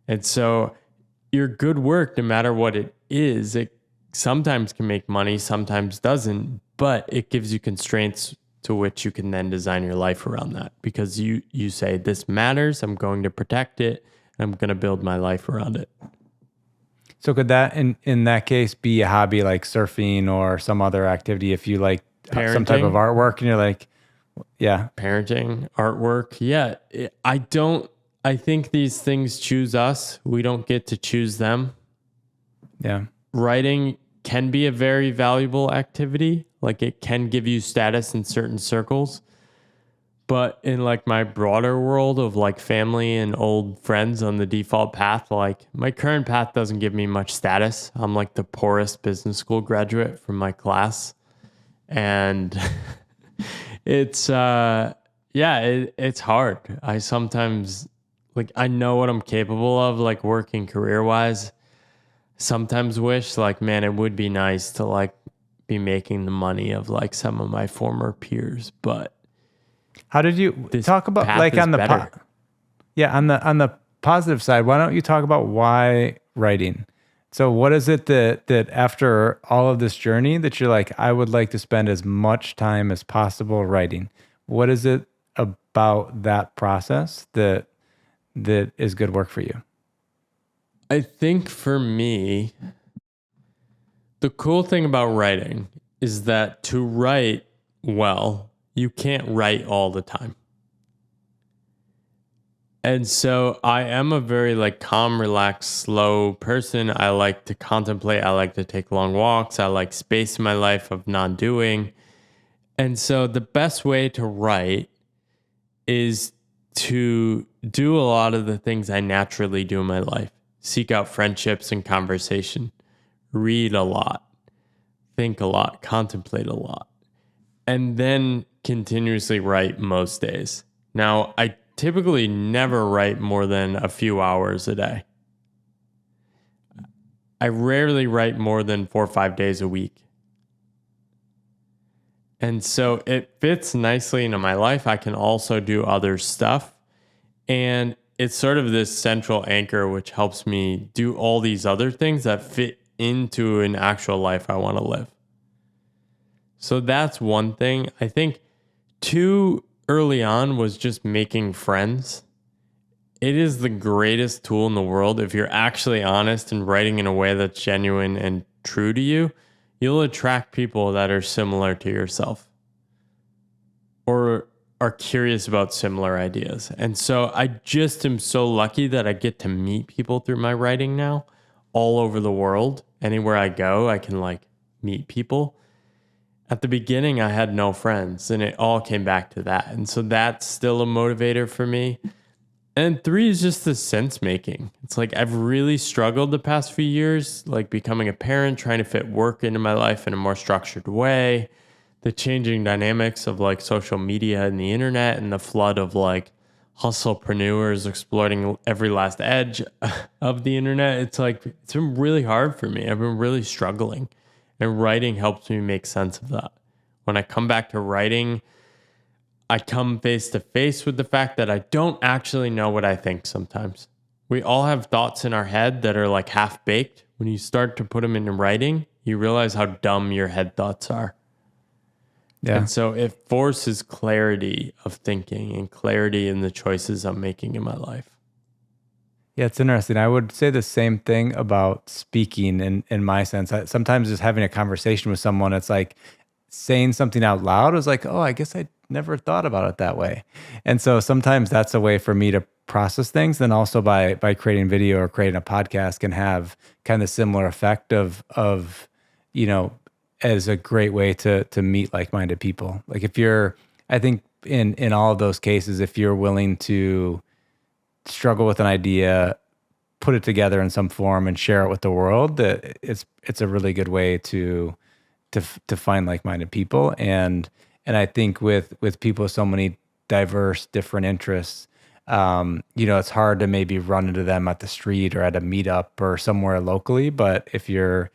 And so your good work, no matter what it is, it sometimes can make money, sometimes doesn't, but it gives you constraints to which you can then design your life around that, because you say, this matters, I'm going to protect it, and I'm going to build my life around it. So could that in that case be a hobby like surfing or some other activity if you like some type of artwork and you're like, yeah. Parenting, artwork. Yeah. I think these things choose us. We don't get to choose them. Yeah. Writing can be a very valuable activity. Like, it can give you status in certain circles. But in like my broader world of like family and old friends on the default path, like my current path doesn't give me much status. I'm like the poorest business school graduate from my class. And it's it's hard. I sometimes, like, I know what I'm capable of, like working career wise. Sometimes wish, like, man, it would be nice to like be making the money of like some of my former peers. But how did you talk about, like, on the on the positive side, why don't you talk about why writing? So what is it that after all of this journey that you're like, I would like to spend as much time as possible writing? What is it about that process that is good work for you? I think for me, the cool thing about writing is that to write well, you can't write all the time. And so I am a very like calm, relaxed, slow person. I like to contemplate. I like to take long walks. I like space in my life of non-doing. And so the best way to write is to do a lot of the things I naturally do in my life. Seek out friendships and conversation. Read a lot. Think a lot. Contemplate a lot. And then continuously write most days. Now, I typically never write more than a few hours a day. I rarely write more than 4 or 5 days a week. And so it fits nicely into my life. I can also do other stuff. And it's sort of this central anchor which helps me do all these other things that fit into an actual life I want to live. So that's one thing. I think two, early on, was just making friends. It is the greatest tool in the world. If you're actually honest and writing in a way that's genuine and true to you, you'll attract people that are similar to yourself or are curious about similar ideas. And so I just am so lucky that I get to meet people through my writing now all over the world. Anywhere I go, I can like meet people. At the beginning, I had no friends, and it all came back to that. And so that's still a motivator for me. And 3 is just the sense making. It's like I've really struggled the past few years, like becoming a parent, trying to fit work into my life in a more structured way. the changing dynamics of like social media and the internet and the flood of like hustlepreneurs exploiting every last edge of the internet. It's like, it's been really hard for me. I've been really struggling, and writing helps me make sense of that. When I come back to writing, I come face to face with the fact that I don't actually know what I think sometimes. We all have thoughts in our head that are like half baked. When you start to put them into writing, you realize how dumb your head thoughts are. Yeah. And so it forces clarity of thinking and clarity in the choices I'm making in my life. Yeah, it's interesting. I would say the same thing about speaking in my sense. Sometimes just having a conversation with someone, it's like saying something out loud is like, oh, I guess I never thought about it that way. And so sometimes that's a way for me to process things. Then also by creating video or creating a podcast can have kind of similar effect of, you know, as a great way to meet like-minded people. Like if you're, I think in all of those cases, if you're willing to struggle with an idea, put it together in some form and share it with the world, that it's a really good way to find like-minded people. And I think with people with so many diverse different interests, it's hard to maybe run into them at the street or at a meetup or somewhere locally. But if you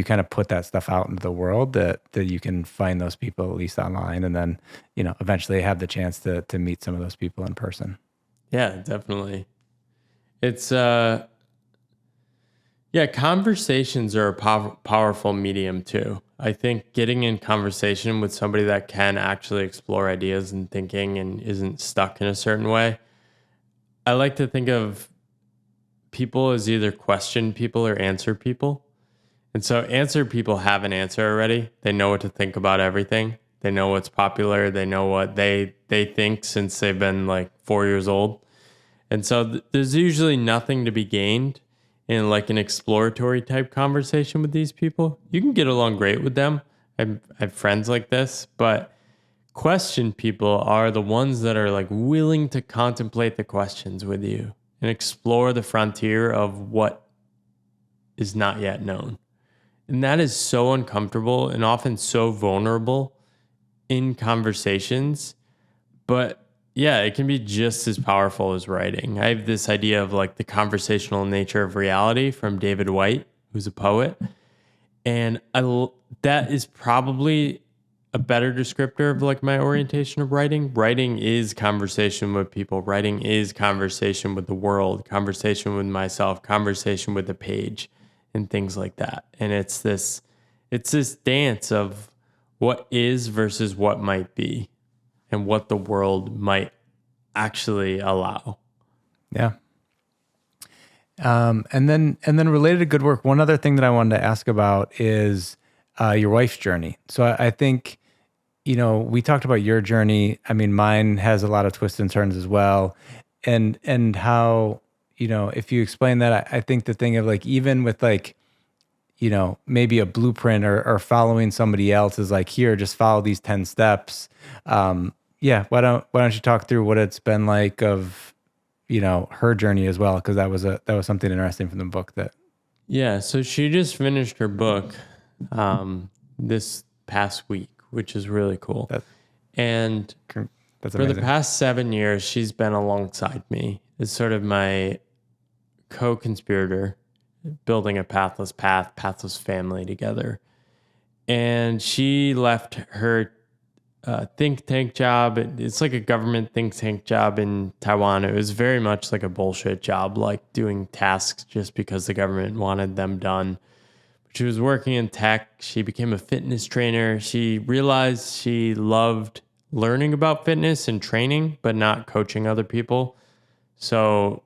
kind of put that stuff out into the world, that you can find those people at least online, and then eventually have the chance to meet some of those people in person. Yeah, definitely. It's conversations are a powerful medium too. I think getting in conversation with somebody that can actually explore ideas and thinking and isn't stuck in a certain way. I like to think of people as either question people or answer people. And so answer people have an answer already. They know what to think about everything. They know what's popular. They know what they think since they've been like 4 years old. And so there's usually nothing to be gained in like an exploratory type conversation with these people. You can get along great with them. I have friends like this, but question people are the ones that are like willing to contemplate the questions with you and explore the frontier of what is not yet known. And that is so uncomfortable and often so vulnerable in conversations. But yeah, it can be just as powerful as writing. I have this idea of like the conversational nature of reality from David White, who's a poet. And that is probably a better descriptor of like my orientation of writing. Writing is conversation with people. Writing is conversation with the world, conversation with myself, conversation with the page, and things like that. And it's this dance of what is versus what might be, and what the world might actually allow. Yeah. And then related to good work, one other thing that I wanted to ask about is your wife's journey. So I think, we talked about your journey. I mean, mine has a lot of twists and turns as well. And how, if you explain that, I think the thing of like, even with like, maybe a blueprint or following somebody else is like, here, just follow these 10 steps. Yeah. Why don't you talk through what it's been like of, her journey as well? Cause that was something interesting from the book that. Yeah. So she just finished her book this past week, which is really cool. That's amazing. For the past 7 years, she's been alongside me as sort of my co-conspirator, building a Pathless Path, Pathless family together. And she left her think tank job. It's like a government think tank job in Taiwan. It was very much like a bullshit job, like doing tasks just because the government wanted them done. She was working in tech. She became a fitness trainer. She realized she loved learning about fitness and training, but not coaching other people. So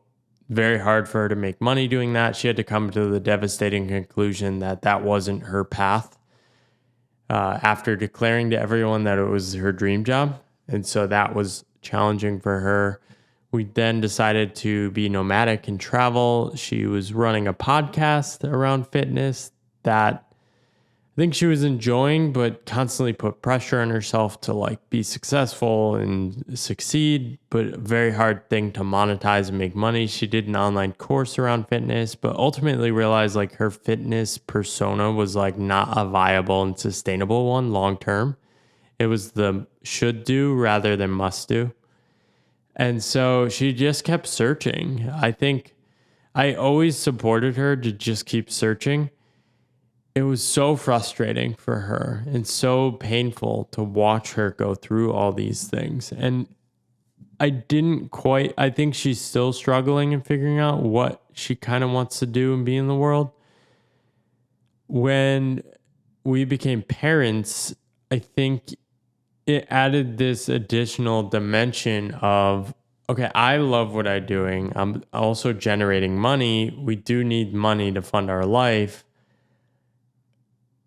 very hard for her to make money doing that. She had to come to the devastating conclusion that wasn't her path after declaring to everyone that it was her dream job. And so that was challenging for her. We then decided to be nomadic and travel. She was running a podcast around fitness that I think she was enjoying, but constantly put pressure on herself to like be successful and succeed, but a very hard thing to monetize and make money. She did an online course around fitness, but ultimately realized like her fitness persona was like not a viable and sustainable one long term. It was the should do rather than must do. And so she just kept searching. I think I always supported her to just keep searching. It was so frustrating for her and so painful to watch her go through all these things. And I think she's still struggling and figuring out what she kind of wants to do and be in the world. When we became parents, I think it added this additional dimension of, okay, I love what I'm doing. I'm also generating money. We do need money to fund our life.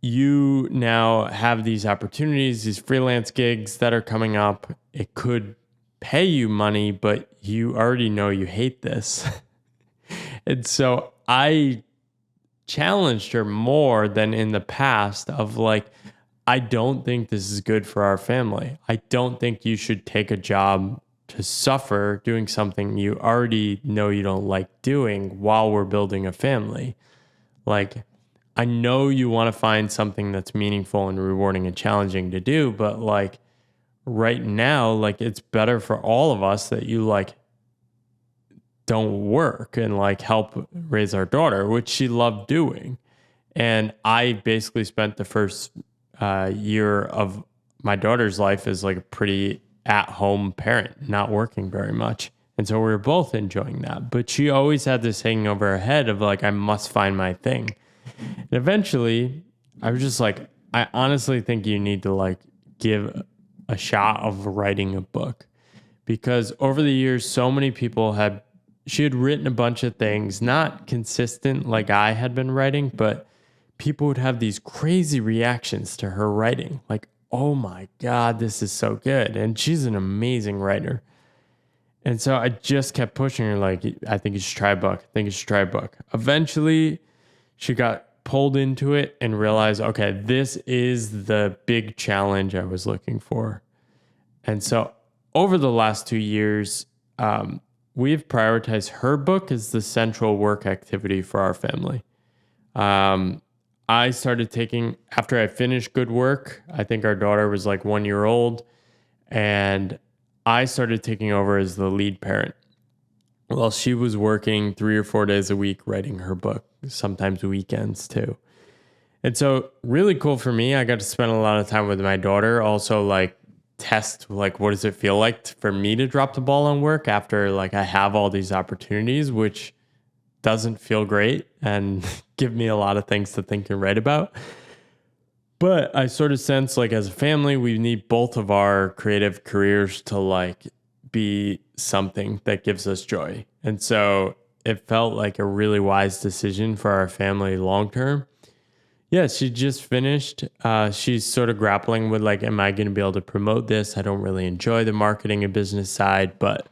You now have these opportunities, these freelance gigs that are coming up. It could pay you money, but you already know you hate this. And so I challenged her more than in the past of like, I don't think this is good for our family. I don't think you should take a job to suffer doing something you already know you don't like doing while we're building a family. Like, I know you want to find something that's meaningful and rewarding and challenging to do, but like right now, like it's better for all of us that you like don't work and like help raise our daughter, which she loved doing. And I basically spent the first year of my daughter's life as like a pretty at-home parent, not working very much. And so we were both enjoying that. But she always had this hanging over her head of like, I must find my thing. And eventually I was just like, I honestly think you need to like give a shot of writing a book, because over the years, so many people she had written a bunch of things, not consistent like I had been writing, but people would have these crazy reactions to her writing. Like, oh my God, this is so good. And she's an amazing writer. And so I just kept pushing her, like, I think you should try a book. I think you should try a book. Eventually, she got pulled into it and realized, okay, this is the big challenge I was looking for. And so over the last 2 years, we've prioritized her book as the central work activity for our family. I started taking, after I finished Good Work, I think our daughter was like 1 year old, and I started taking over as the lead parent. Well, she was working 3 or 4 days a week writing her book, sometimes weekends too. And so really cool for me. I got to spend a lot of time with my daughter, also like test, like, what does it feel like for me to drop the ball on work after like I have all these opportunities, which doesn't feel great and give me a lot of things to think and write about. But I sort of sense like as a family, we need both of our creative careers to like be something that gives us joy. And so it felt like a really wise decision for our family long term. Yeah, she just finished. She's sort of grappling with like, am I going to be able to promote this? I don't really enjoy the marketing and business side, but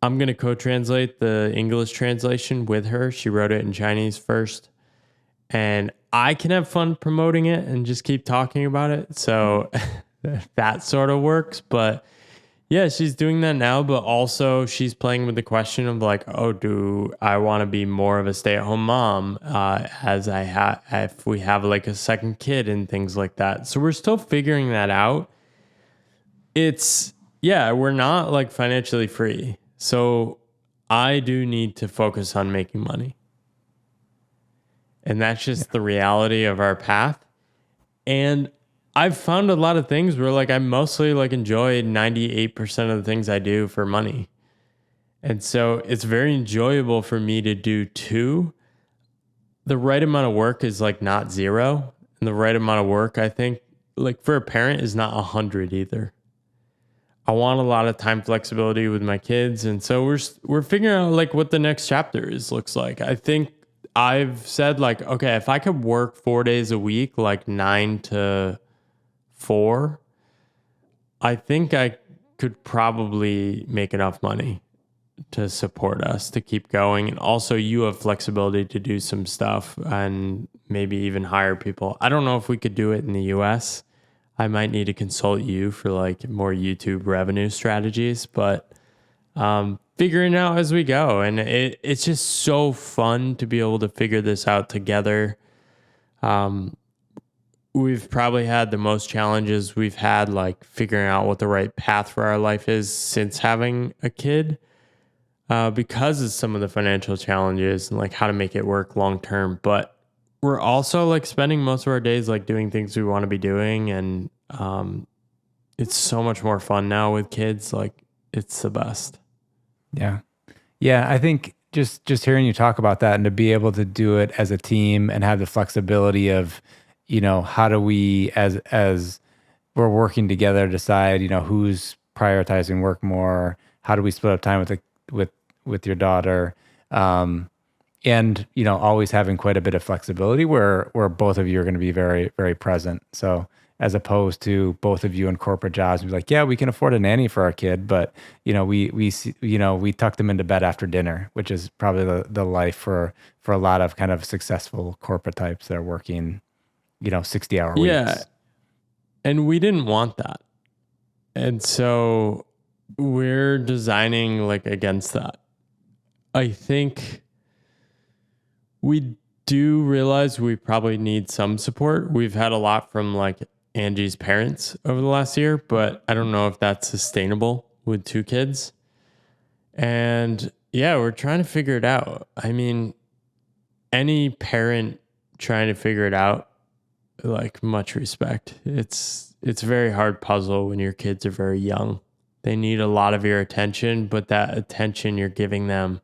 I'm going to co-translate the English translation with her. She wrote it in Chinese first, and I can have fun promoting it and just keep talking about it. So that sort of works. But yeah, she's doing that now, but also she's playing with the question of like, oh, do I want to be more of a stay-at-home mom if we have like a second kid and things like that. So we're still figuring that out. We're not like financially free. So I do need to focus on making money. And that's just the reality of our path. And I've found a lot of things where like I mostly like enjoy 98% of the things I do for money. And so it's very enjoyable for me to do two. The right amount of work is like not zero. And the right amount of work, I think, like for a parent is not 100 either. I want a lot of time flexibility with my kids. And so we're figuring out like what the next chapter looks like. I think I've said like, okay, if I could work 4 days a week, like 9 to 4, I think I could probably make enough money to support us to keep going. And also you have flexibility to do some stuff and maybe even hire people. I don't know if we could do it in the US. I might need to consult you for like more YouTube revenue strategies, but figuring out as we go. And it's just so fun to be able to figure this out together. we've probably had the most challenges we've had, like figuring out what the right path for our life is since having a kid, because of some of the financial challenges and like how to make it work long term. But we're also like spending most of our days like doing things we want to be doing, and it's so much more fun now with kids. Like it's the best. Yeah. Yeah, I think just hearing you talk about that and to be able to do it as a team and have the flexibility of, how do we as we're working together decide, who's prioritizing work more, how do we split up time with with your daughter, and always having quite a bit of flexibility where both of you are going to be very very present. So as opposed to both of you in corporate jobs be like, yeah, we can afford a nanny for our kid, but we tuck them into bed after dinner, which is probably the life for a lot of kind of successful corporate types that are working 60-hour Yeah, weeks. and we didn't want that, and so we're designing like against that. I think we do realize we probably need some support. We've had a lot from like Angie's parents over the last year, but I don't know if that's sustainable with two kids. And yeah, we're trying to figure it out. I mean, any parent trying to figure it out, like much respect. It's a very hard puzzle when your kids are very young. They need a lot of your attention, but that attention you're giving them,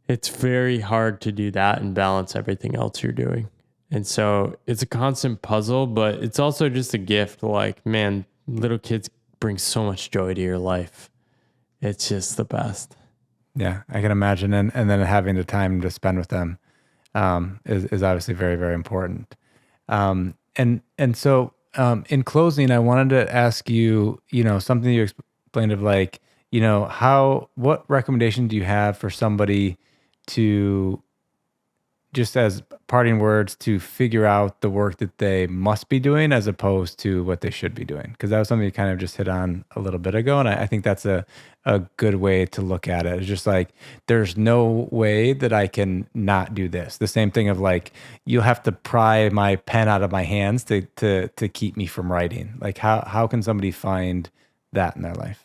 it's very hard to do that and balance everything else you're doing. And so it's a constant puzzle, but it's also just a gift. Like, man, little kids bring so much joy to your life. It's just the best. Yeah, I can imagine, and then having the time to spend with them is obviously very very important. And so in closing, I wanted to ask you, something you explained of like, what recommendation do you have for somebody to just as parting words to figure out the work that they must be doing as opposed to what they should be doing? Because that was something you kind of just hit on a little bit ago. And I think that's a good way to look at it. It's just like, there's no way that I can not do this. The same thing of like, you'll have to pry my pen out of my hands to keep me from writing. Like how can somebody find that in their life?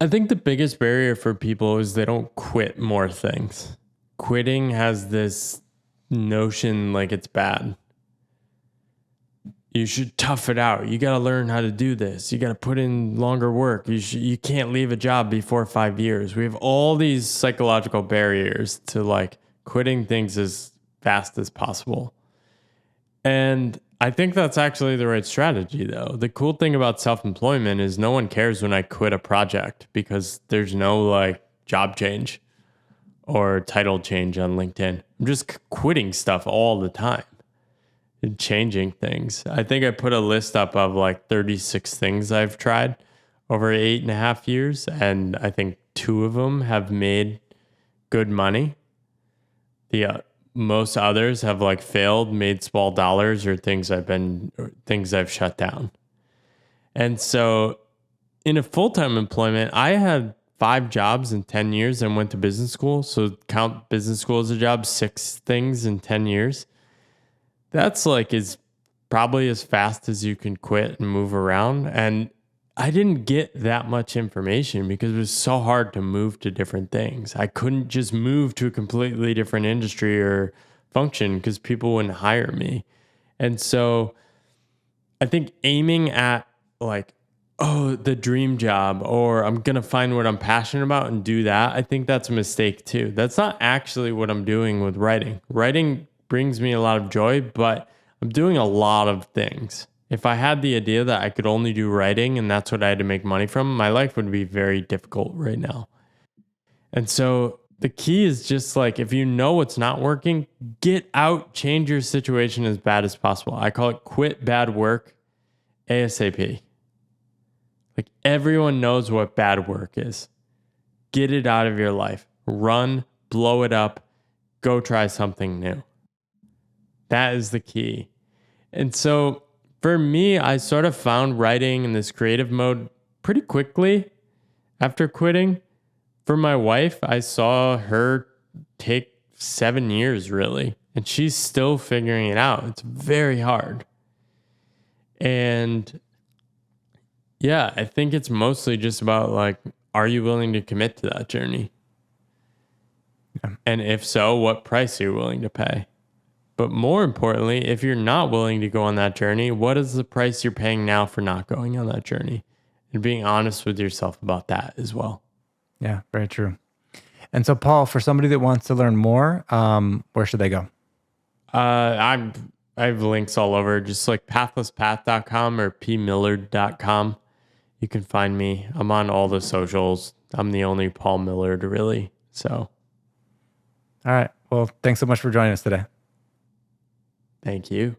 I think the biggest barrier for people is they don't quit more things. Quitting has this notion like it's bad. You should tough it out. You got to learn how to do this. You got to put in longer work. You can't leave a job before 5 years. We have all these psychological barriers to like quitting things as fast as possible. And I think that's actually the right strategy though. The cool thing about self-employment is no one cares when I quit a project because there's no like job change or title change on LinkedIn. I'm just quitting stuff all the time and changing things. I think I put a list up of like 36 things I've tried over 8.5 years, and I think two of them have made good money. The most others have like failed, made small dollars, or things I've shut down. And so in a full-time employment, I had 5 jobs in 10 years and went to business school. So count business school as a job, 6 things in 10 years. That's like is probably as fast as you can quit and move around. And I didn't get that much information because it was so hard to move to different things. I couldn't just move to a completely different industry or function because people wouldn't hire me. And so I think aiming at like, oh, the dream job, or I'm going to find what I'm passionate about and do that, I think that's a mistake too. That's not actually what I'm doing with writing. Writing brings me a lot of joy, but I'm doing a lot of things. If I had the idea that I could only do writing and that's what I had to make money from, my life would be very difficult right now. And so the key is just like, if you know what's not working, get out, change your situation as bad as possible. I call it quit bad work ASAP. Like everyone knows what bad work is. Get it out of your life. Run, blow it up, go try something new. That is the key. And so for me, I sort of found writing in this creative mode pretty quickly after quitting. For my wife, I saw her take 7 years really. and she's still figuring it out. It's very hard. And yeah, I think it's mostly just about like, are you willing to commit to that journey? Yeah. And if so, what price are you willing to pay? But more importantly, if you're not willing to go on that journey, what is the price you're paying now for not going on that journey? And being honest with yourself about that as well. Yeah, very true. And so, Paul, for somebody that wants to learn more, where should they go? I have links all over, just like pathlesspath.com or pmillard.com. You can find me. I'm on all the socials. I'm the only Paul Millard, really. So, all right. Well, thanks so much for joining us today. thank you.